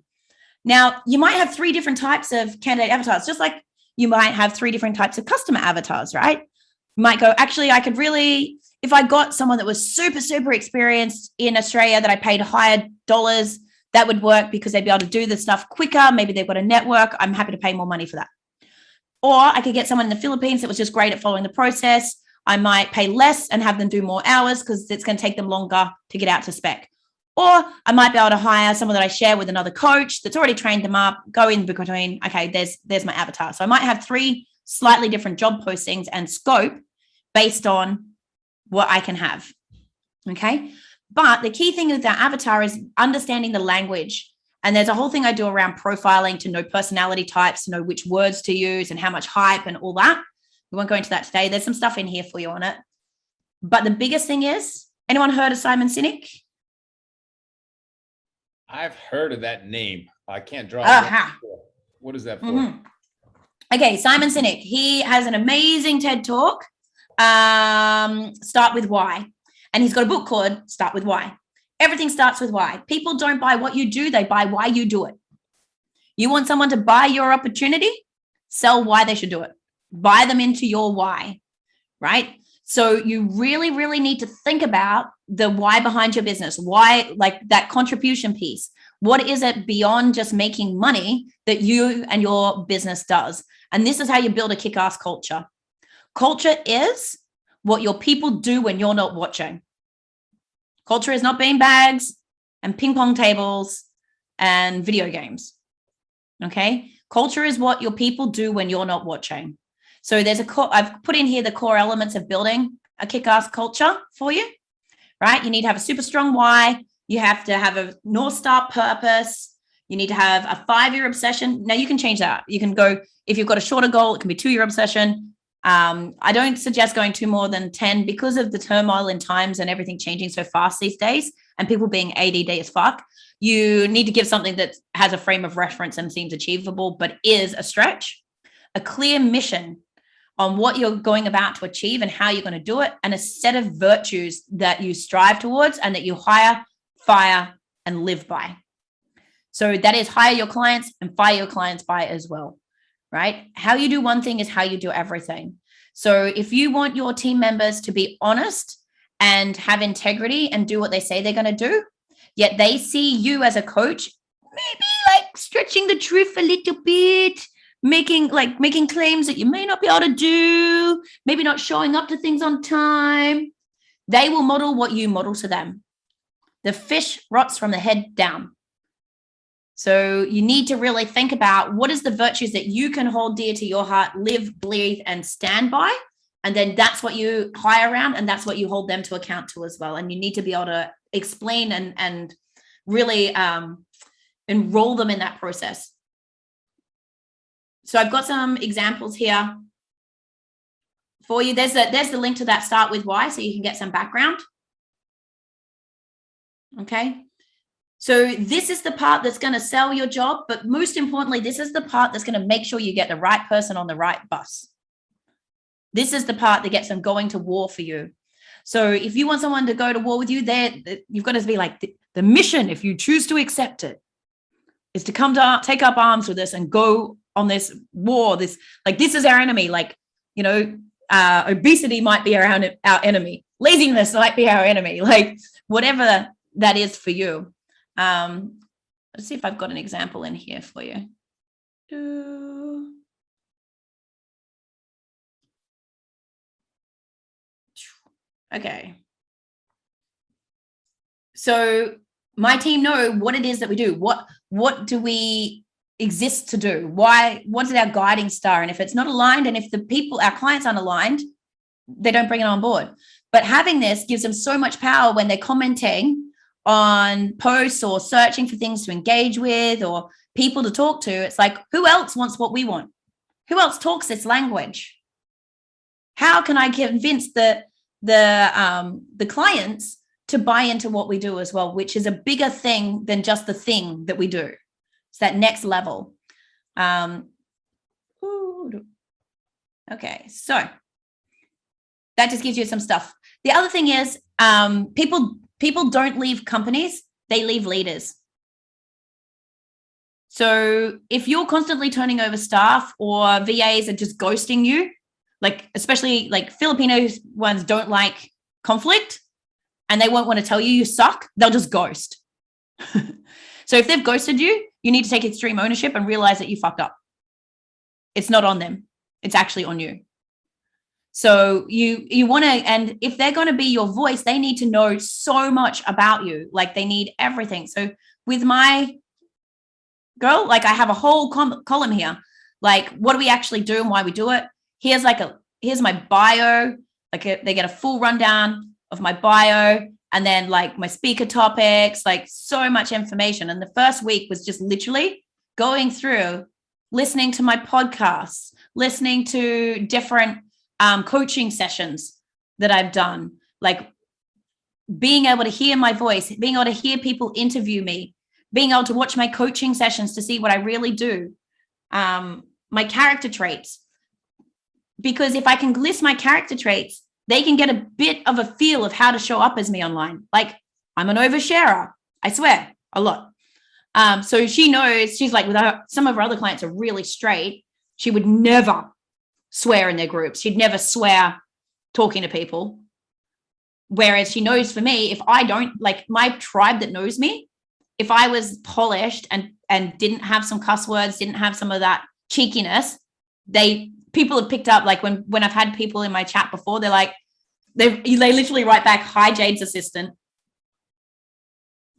Now, you might have 3 different types of candidate avatars, just like you might have 3 different types of customer avatars, right? You might go, actually, I could really, if I got someone that was super experienced in Australia that I paid higher dollars, that would work because they'd be able to do the stuff quicker. Maybe they've got a network. I'm happy to pay more money for that. Or I could get someone in the Philippines that was just great at following the process. I might pay less and have them do more hours because it's going to take them longer to get out to spec. Or I might be able to hire someone that I share with another coach that's already trained them up, go in between, okay, there's my avatar. So I might have 3 slightly different job postings and scope based on what I can have, okay? But the key thing with that avatar is understanding the language. And there's a whole thing I do around profiling to know personality types, to know which words to use and how much hype and all that. We won't go into that today. There's some stuff in here for you on it. But the biggest thing is, anyone heard of Simon Sinek? I've heard of that name. I can't draw. What is that for? Mm-hmm. Okay, Simon Sinek. He has an amazing TED Talk. Start with why. And he's got a book called Start with Why. Everything starts with why. People don't buy what you do. They buy why you do it. You want someone to buy your opportunity? Sell why they should do it. Buy them into your why, right? So you really need to think about the why behind your business. Why, like that contribution piece. What is it beyond just making money that you and your business does? And this is how you build a kick-ass culture. Culture is what your people do when you're not watching. Culture is not beanbags and ping pong tables and video games. Okay? Culture is what your people do when you're not watching. So there's I've put in here the core elements of building a kick-ass culture for you, right? You need to have a super strong why. You have to have a North Star purpose. You need to have a 5-year obsession. Now you can change that. You can go, if you've got a shorter goal, it can be 2-year obsession. I don't suggest going to more than 10 because of the turmoil in times and everything changing so fast these days and people being ADD as fuck. You need to give something that has a frame of reference and seems achievable, but is a stretch, a clear mission on what you're going about to achieve and how you're going to do it, and a set of virtues that you strive towards and that you hire, fire, and live by. So that is hire your clients and fire your clients by as well, right? How you do one thing is how you do everything. So if you want your team members to be honest and have integrity and do what they say they're going to do, yet they see you as a coach, maybe like stretching the truth a little bit, making claims that you may not be able to do, maybe not showing up to things on time, they will model what you model to them. The fish rots from the head down. So you need to really think about what is the virtues that you can hold dear to your heart, live, breathe, and stand by. And then that's what you hire around, and that's what you hold them to account to as well. And you need to be able to explain and really enroll them in that process. So I've got some examples here for you. There's the link to that Start With Why, so you can get some background. Okay. So this is the part that's going to sell your job, but most importantly, this is the part that's going to make sure you get the right person on the right bus. This is the part that gets them going to war for you. So if you want someone to go to war with you, you've got to be like, the mission, if you choose to accept it, is to come to take up arms with us and go on this war. This is our enemy. Like, obesity might be our enemy. Laziness might be our enemy. Like whatever that is for you. Let's see if I've got an example in here for you. Okay. So my team know what it is that we do. What do we exist to do? Why? What's our guiding star? And if it's not aligned, and if the people, our clients aren't aligned, they don't bring it on board. But having this gives them so much power when they're commenting on posts or searching for things to engage with or people to talk to. It's like, who else wants what we want? Who else talks this language? How can I convince the clients to buy into what we do as well, which is a bigger thing than just the thing that we do. It's that next level. Okay, so that just gives you some stuff. The other thing is people don't leave companies, they leave leaders. So if you're constantly turning over staff or VAs are just ghosting you, like especially like Filipino ones don't like conflict and they won't want to tell you suck, they'll just ghost. So if they've ghosted you, you need to take extreme ownership and realize that you fucked up. It's not on them. It's actually on you. So you want to, and if they're going to be your voice, they need to know so much about you. Like they need everything. So with my girl, like I have a whole column here. Like what do we actually do and why we do it? Here's my bio. Like they get a full rundown of my bio and then like my speaker topics, like so much information. And the first week was just literally going through, listening to my podcasts, listening to different coaching sessions that I've done, like being able to hear my voice, being able to hear people interview me, being able to watch my coaching sessions to see what I really do, my character traits. Because if I can list my character traits, they can get a bit of a feel of how to show up as me online. Like I'm an oversharer, I swear, a lot. So she knows, she's like, some of her other clients are really straight. She would never swear in their groups. She'd never swear talking to people. Whereas she knows for me, if I don't, like my tribe that knows me, if I was polished and didn't have some cuss words, didn't have some of that cheekiness, people have picked up, like when I've had people in my chat before, they're like, they literally write back, "Hi, Jade's assistant."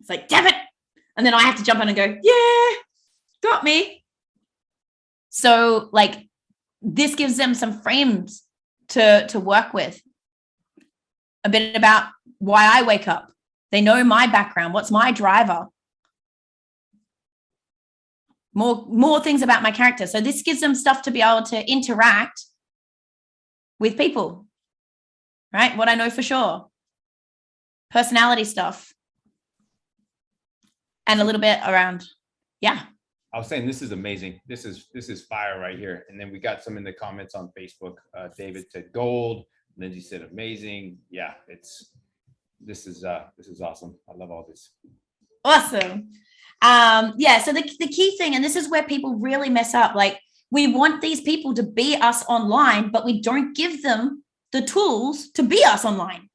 It's like, damn it. And then I have to jump in and go, yeah, got me. So like this gives them some frames to work with. A bit about why I wake up. They know my background. What's my driver? More things about my character. So this gives them stuff to be able to interact with people, right? What I know for sure. Personality stuff. And a little bit around, yeah. I was saying, this is amazing. This is fire right here. And then we got some in the comments on Facebook. David said gold. Lindsay said amazing. Yeah, this is awesome. I love all this. Awesome. Yeah, so the key thing, and this is where people really mess up, like we want these people to be us online, but we don't give them the tools to be us online.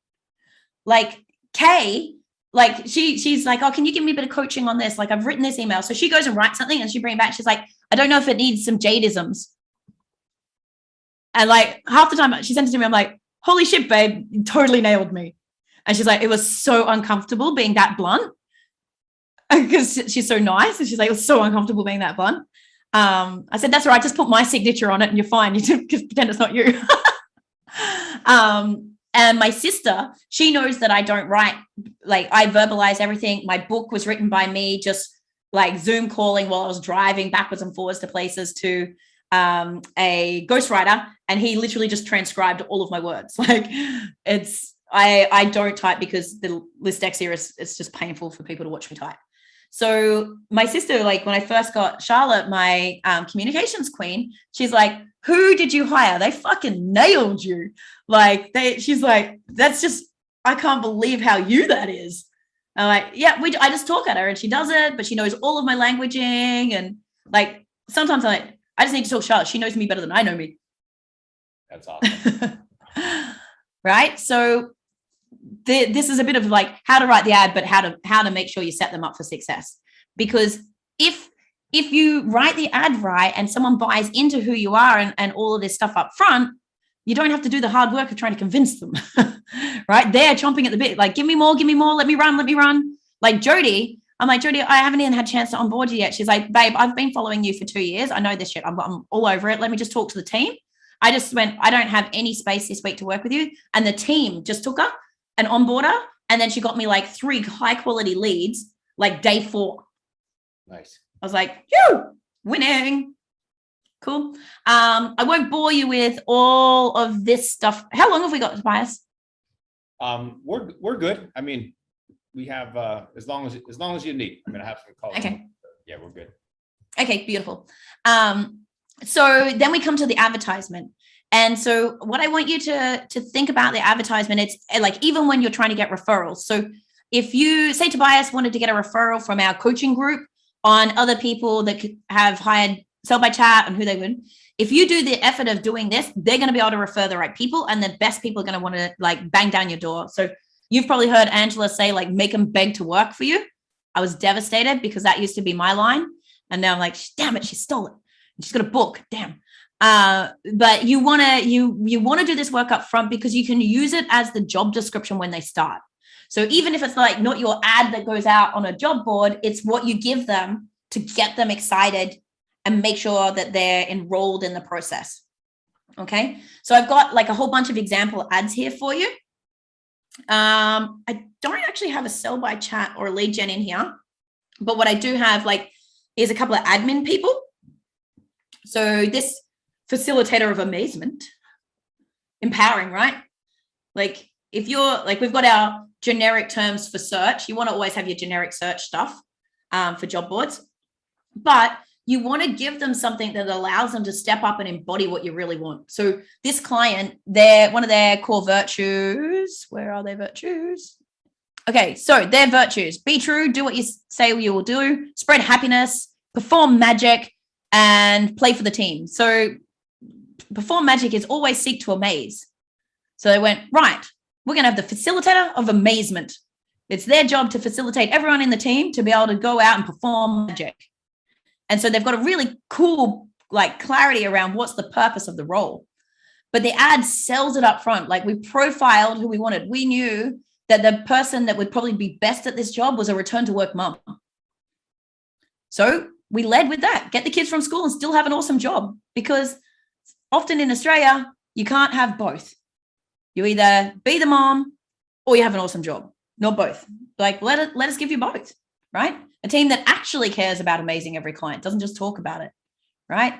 Like Kay, like she's like, oh, can you give me a bit of coaching on this? Like I've written this email. So she goes and writes something and she brings it back. She's like, I don't know if it needs some Jadeisms. And like half the time she sends it to me, I'm like, holy shit, babe, you totally nailed me. And she's like, it was so uncomfortable being that blunt. Because she's so nice. And she's like, it was so uncomfortable being that blunt. I said, that's all right. Just put my signature on it and you're fine. You just pretend it's not you. And my sister, she knows that I don't write, like I verbalize everything. My book was written by me, just like Zoom calling while I was driving backwards and forwards to places to a ghostwriter. And he literally just transcribed all of my words. Like I don't type because the dyslexia it's just painful for people to watch me type. So my sister, like when I first got Charlotte, my communications queen, she's like, who did you hire? They fucking nailed you. Like she's like, that's just, I can't believe how you that is. I'm like, yeah, I just talk at her and she does it, but she knows all of my languaging. And like, sometimes I'm like, I just need to talk to Charlotte. She knows me better than I know me. That's awesome. Right. So this is a bit of like how to write the ad, but how to make sure you set them up for success. Because if you write the ad right and someone buys into who you are and all of this stuff up front, you don't have to do the hard work of trying to convince them, right? They're chomping at the bit, like, give me more, let me run. Like Jody, I'm like, Jody, I haven't even had a chance to onboard you yet. She's like, babe, I've been following you for 2 years. I know this shit. I'm all over it. Let me just talk to the team. I just went, I don't have any space this week to work with you. And the team just took her and onboard her. And then she got me like 3 high quality leads, like day 4. Nice. I was like, phew, winning. Cool. I won't bore you with all of this stuff. How long have we got, Tobias? We're good. I mean, we have as long as you need. I'm gonna have some calls. Okay. Yeah, we're good. Okay, beautiful. So then we come to the advertisement. And so what I want you to think about the advertisement, it's like, even when you're trying to get referrals. So if you say Tobias wanted to get a referral from our coaching group on other people that could have hired Sell by Chat and who they would, if you do the effort of doing this, they're going to be able to refer the right people, and the best people are going to want to like bang down your door. So you've probably heard Angela say, like, make them beg to work for you. I was devastated because that used to be my line. And now I'm like, damn it, she stole it. She's got a book. Damn. But you want to do this work up front because you can use it as the job description when they start. So even if it's like not your ad that goes out on a job board, it's what you give them to get them excited and make sure that they're enrolled in the process. Okay. So I've got like a whole bunch of example ads here for you. I don't actually have a Sell by Chat or a lead gen in here, but what I do have like is a couple of admin people. So this facilitator of amazement, empowering, right? Like if you're like, we've got our generic terms for search. You want to always have your generic search stuff for job boards, but you want to give them something that allows them to step up and embody what you really want. So this client, one of their core virtues, where are their virtues? Okay, so their virtues: be true, do what you say you will do, spread happiness, perform magic, and play for the team. So perform magic is always seek to amaze. So they went, right, we're going to have the facilitator of amazement. It's their job to facilitate everyone in the team to be able to go out and perform magic. And so they've got a really cool like clarity around what's the purpose of the role. But the ad sells it up front. Like we profiled who we wanted. We knew that the person that would probably be best at this job was a return to work mom. So we led with that. Get the kids from school and still have an awesome job, because often in Australia, you can't have both. You either be the mom or you have an awesome job, not both. Like let us give you both, right? A team that actually cares about amazing every client, doesn't just talk about it, right?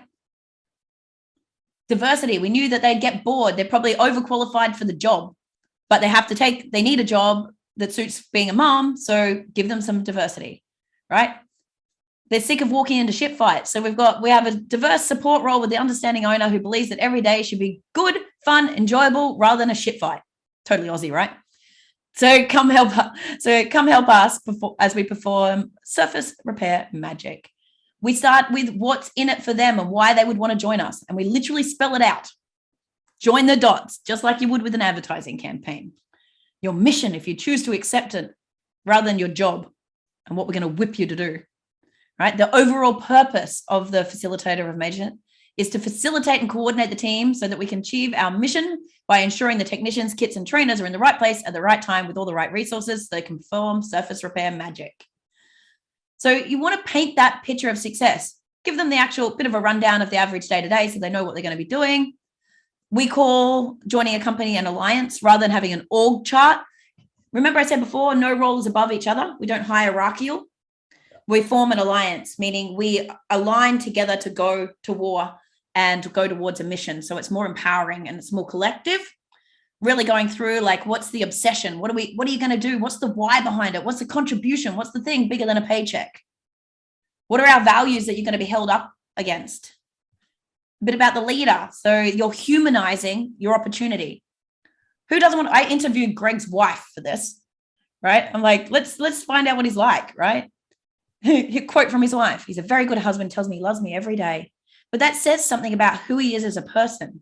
Diversity. We knew that they'd get bored. They're probably overqualified for the job, but they need a job that suits being a mom. So give them some diversity, right? They're sick of walking into shit fights. So we have a diverse support role with the understanding owner who believes that every day should be good, fun, enjoyable, rather than a shit fight. Totally Aussie, right? So come help us as we perform surface repair magic. We start with what's in it for them and why they would want to join us. And we literally spell it out. Join the dots, just like you would with an advertising campaign. Your mission, if you choose to accept it, rather than your job and what we're going to whip you to do. Right? The overall purpose of the facilitator of amazement is to facilitate and coordinate the team so that we can achieve our mission by ensuring the technicians, kits, and trainers are in the right place at the right time with all the right resources so they can perform surface repair magic. So you want to paint that picture of success. Give them the actual bit of a rundown of the average day-to-day so they know what they're going to be doing. We call joining a company an alliance rather than having an org chart. Remember I said before, no role is above each other. We don't hierarchical. We form an alliance, meaning we align together to go to war and go towards a mission. So it's more empowering and it's more collective. Really going through like, what's the obsession? What are you going to do? What's the why behind it? What's the contribution? What's the thing bigger than a paycheck? What are our values that you're going to be held up against? A bit about the leader. So you're humanizing your opportunity. Who doesn't want? I interviewed Greg's wife for this, right? I'm like, let's find out what he's like, right? Quote from his wife: he's a very good husband, tells me he loves me every day. But that says something about who he is as a person.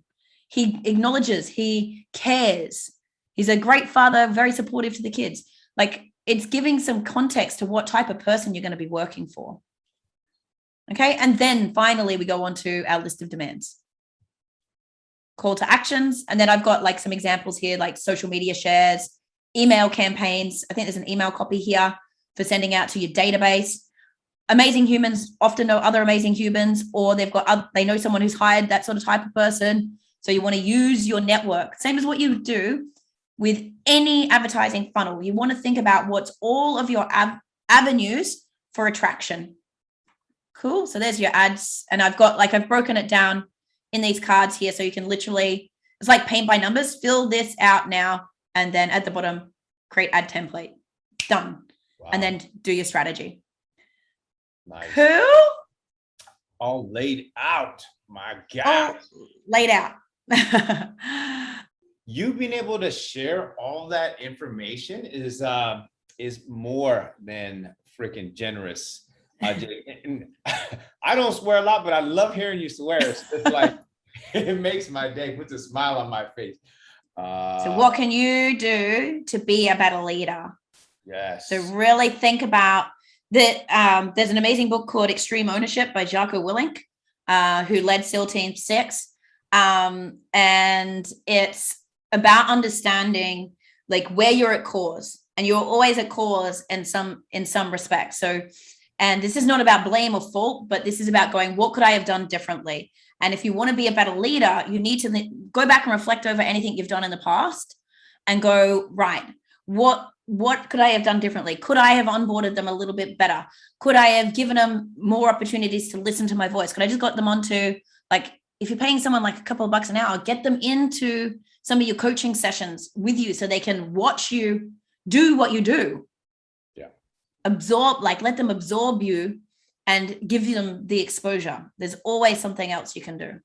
He acknowledges, he cares. He's a great father, very supportive to the kids. Like, it's giving some context to what type of person you're going to be working for. Okay. And then finally, we go on to our list of demands. Call to actions. And then I've got like some examples here, like social media shares, email campaigns. I think there's an email copy here for sending out to your database. Amazing humans often know other amazing humans, or they know someone who's hired that sort of type of person. So you want to use your network, same as what you do with any advertising funnel. You want to think about what's all of your avenues for attraction. Cool. So there's your ads. And I've broken it down in these cards here. So you can literally, it's like paint by numbers, fill this out now. And then at the bottom, create ad template. Done. Wow. And then do your strategy. Nice. Cool. All laid out. My God. All laid out. You being able to share all that information is more than freaking generous. I don't swear a lot, but I love hearing you swear. It's like, it makes my day, puts a smile on my face. So what can you do to be a better leader? Yes. So really think about that. There's an amazing book called Extreme Ownership by Jocko Willink, who led SEAL Team 6. And it's about understanding like where you're at cause, and you're always at cause in some respects. So, and this is not about blame or fault, but this is about going, what could I have done differently? And if you want to be a better leader, you need to go back and reflect over anything you've done in the past and go, right, what could I have done differently? Could I have onboarded them a little bit better? Could I have given them more opportunities to listen to my voice? Could I just got them onto, like, if you're paying someone like a couple of bucks an hour, get them into some of your coaching sessions with you so they can watch you do what you do. Yeah. Let them absorb you and give them the exposure. There's always something else you can do.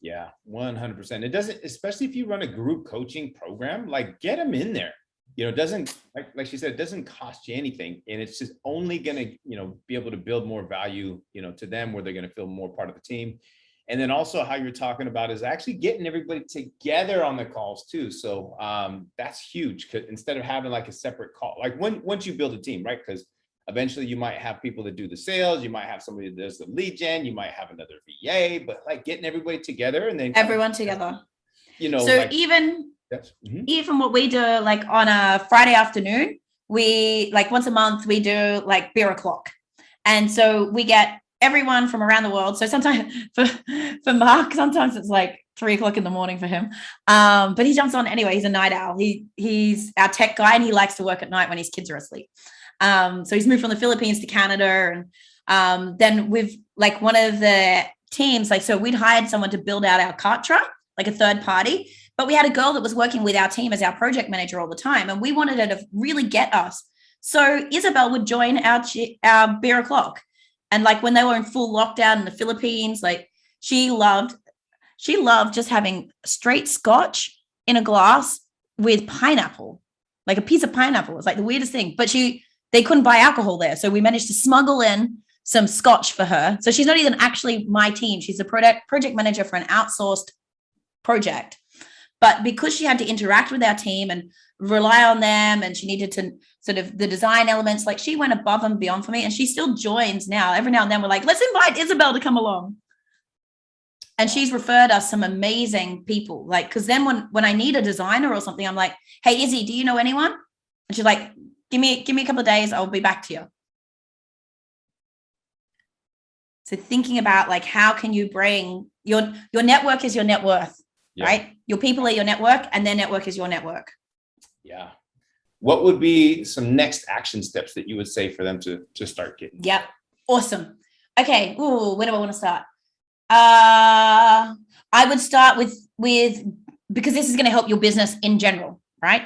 Yeah, 100%. It doesn't, especially if you run a group coaching program, like get them in there. You know, it doesn't, like she said, it doesn't cost you anything. And it's just only going to, be able to build more value, to them, where they're going to feel more part of the team. And then also how you're talking about is actually getting everybody together on the calls too. So that's huge. Instead of having like a separate call, like once you build a team, right? Because eventually you might have people that do the sales, you might have somebody that does the lead gen, you might have another VA, but like getting everybody together and then everyone together. So like, even what we do, like on a Friday afternoon, we like once a month we do like beer o'clock, and so we get everyone from around the world. So sometimes for Mark, sometimes it's like 3 o'clock in the morning for him. But he jumps on anyway. He's a night owl. He's our tech guy, and he likes to work at night when his kids are asleep. So he's moved from the Philippines to Canada. And then we've like one of the teams, like, so we'd hired someone to build out our Kartra, like a third party, but we had a girl that was working with our team as our project manager all the time. And we wanted her to really get us. So Isabel would join our beer o'clock. And like when they were in full lockdown in the Philippines, like she loved just having straight scotch in a glass with pineapple, like a piece of pineapple. It's like the weirdest thing, but they couldn't buy alcohol there. So we managed to smuggle in some scotch for her. So she's not even actually my team. She's a project manager for an outsourced project. But because she had to interact with our team and rely on them, and she needed to sort of the design elements, like she went above and beyond for me, and she still joins now. Every now and then we're like, let's invite Isabel to come along. And she's referred us some amazing people. Like, because then when I need a designer or something, I'm like, hey, Izzy, do you know anyone? And she's like, give me a couple of days, I'll be back to you. So thinking about like, how can you bring your network is your net worth, right? Your people are your network, and their network is your network. Yeah. What would be some next action steps that you would say for them to start getting? Yep. Awesome. Okay. Ooh, where do I want to start? I would start with because this is going to help your business in general, right?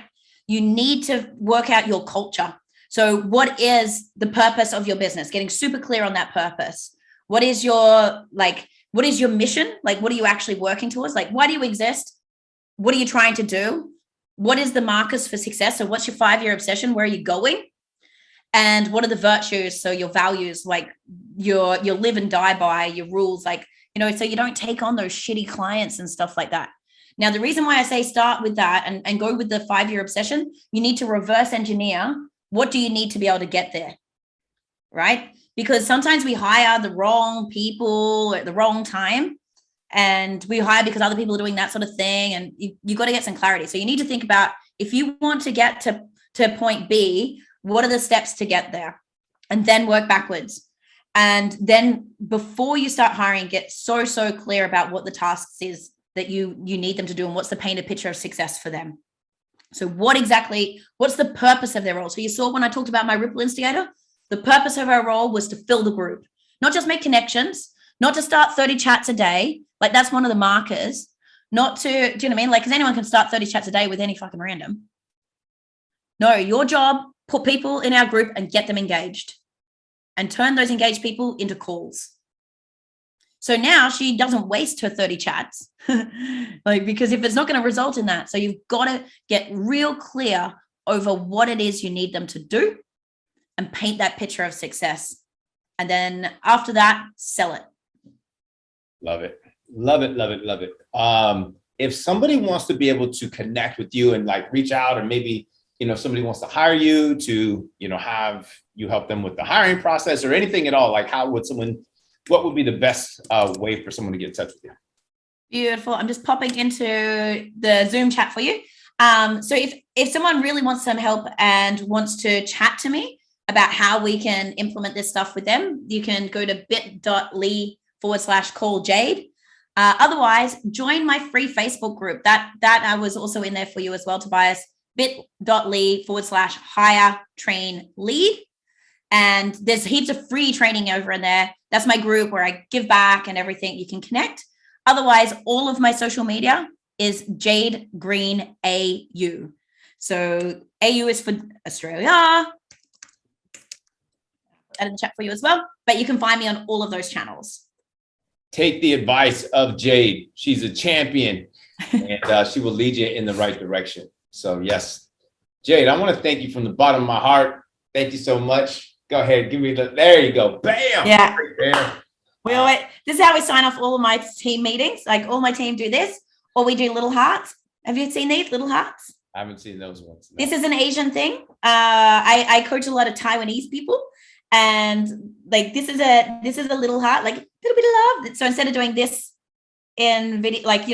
You need to work out your culture. So what is the purpose of your business? Getting super clear on that purpose. What is your mission? Like, what are you actually working towards? Like, why do you exist? What are you trying to do? What is the markers for success? So what's your 5-year obsession? Where are you going? And what are the virtues? So your values, like your live and die by, your rules, like so you don't take on those shitty clients and stuff like that. Now, the reason why I say start with that and go with the 5-year obsession, you need to reverse engineer. What do you need to be able to get there? Right? Because sometimes we hire the wrong people at the wrong time, and we hire because other people are doing that sort of thing. And you got to get some clarity. So you need to think about, if you want to get to point B, what are the steps to get there? And then work backwards. And then before you start hiring, get so clear about what the tasks is that you need them to do and what's the painted picture of success for them. So what's the purpose of their role? So you saw when I talked about my Ripple instigator, the purpose of our role was to fill the group, not just make connections, not to start 30 chats a day. Like, that's one of the markers. Not to, do you know what I mean? Like, because anyone can start 30 chats a day with any fucking random. No, your job, put people in our group and get them engaged and turn those engaged people into calls. So now she doesn't waste her 30 chats, because if it's not going to result in that. So you've got to get real clear over what it is you need them to do and paint that picture of success. And then after that, sell it. Love it. Love it. Love it. Love it. If somebody wants to be able to connect with you and like reach out, or maybe, if somebody wants to hire you to, have you help them with the hiring process or anything at all, like what would be the best way for someone to get in touch with you? Beautiful. I'm just popping into the Zoom chat for you. So if someone really wants some help and wants to chat to me about how we can implement this stuff with them, you can go to bit.ly/call Jade. Otherwise, join my free Facebook group. That I was also in there for you as well, Tobias. bit.ly/hire train lead. And there's heaps of free training over in there. That's my group where I give back and everything. You can connect. Otherwise, all of my social media is Jade Green AU. So AU is for Australia. Add in the chat for you as well. But you can find me on all of those channels. Take the advice of Jade. She's a champion, and she will lead you in the right direction. So yes, Jade, I want to thank you from the bottom of my heart. Thank you so much. Go ahead, give me there you go. Bam. Yeah. Right there. This is how we sign off all of my team meetings. Like, all my team do this, or we do little hearts. Have you seen these little hearts? I haven't seen those ones. No. This is an Asian thing. I coach a lot of Taiwanese people, and like this is a little heart, like a little bit of love. So instead of doing this in video, like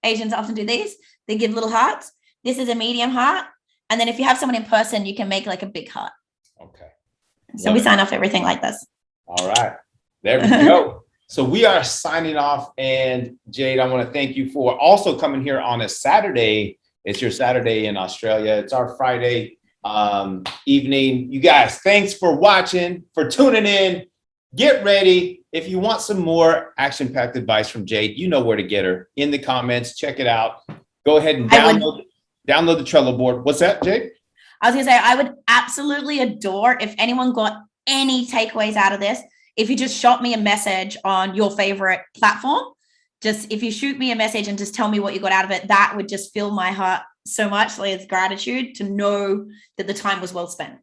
Asians often do these, they give little hearts. This is a medium heart, and then if you have someone in person, you can make like a big heart. Okay. So we sign off everything like this. All right. There we go. So we are signing off. And Jade, I want to thank you for also coming here on a Saturday. It's your Saturday in Australia. It's our Friday evening. You guys, thanks for watching, for tuning in. Get ready. If you want some more action-packed advice from Jade, you know where to get her. In the comments, check it out. Go ahead and download the Trello board. What's that, Jade? I was going to say, I would absolutely adore if anyone got any takeaways out of this, if you just shot me a message on your favorite platform. Just if you shoot me a message and just tell me what you got out of it, that would just fill my heart so much. Like, it's gratitude to know that the time was well spent.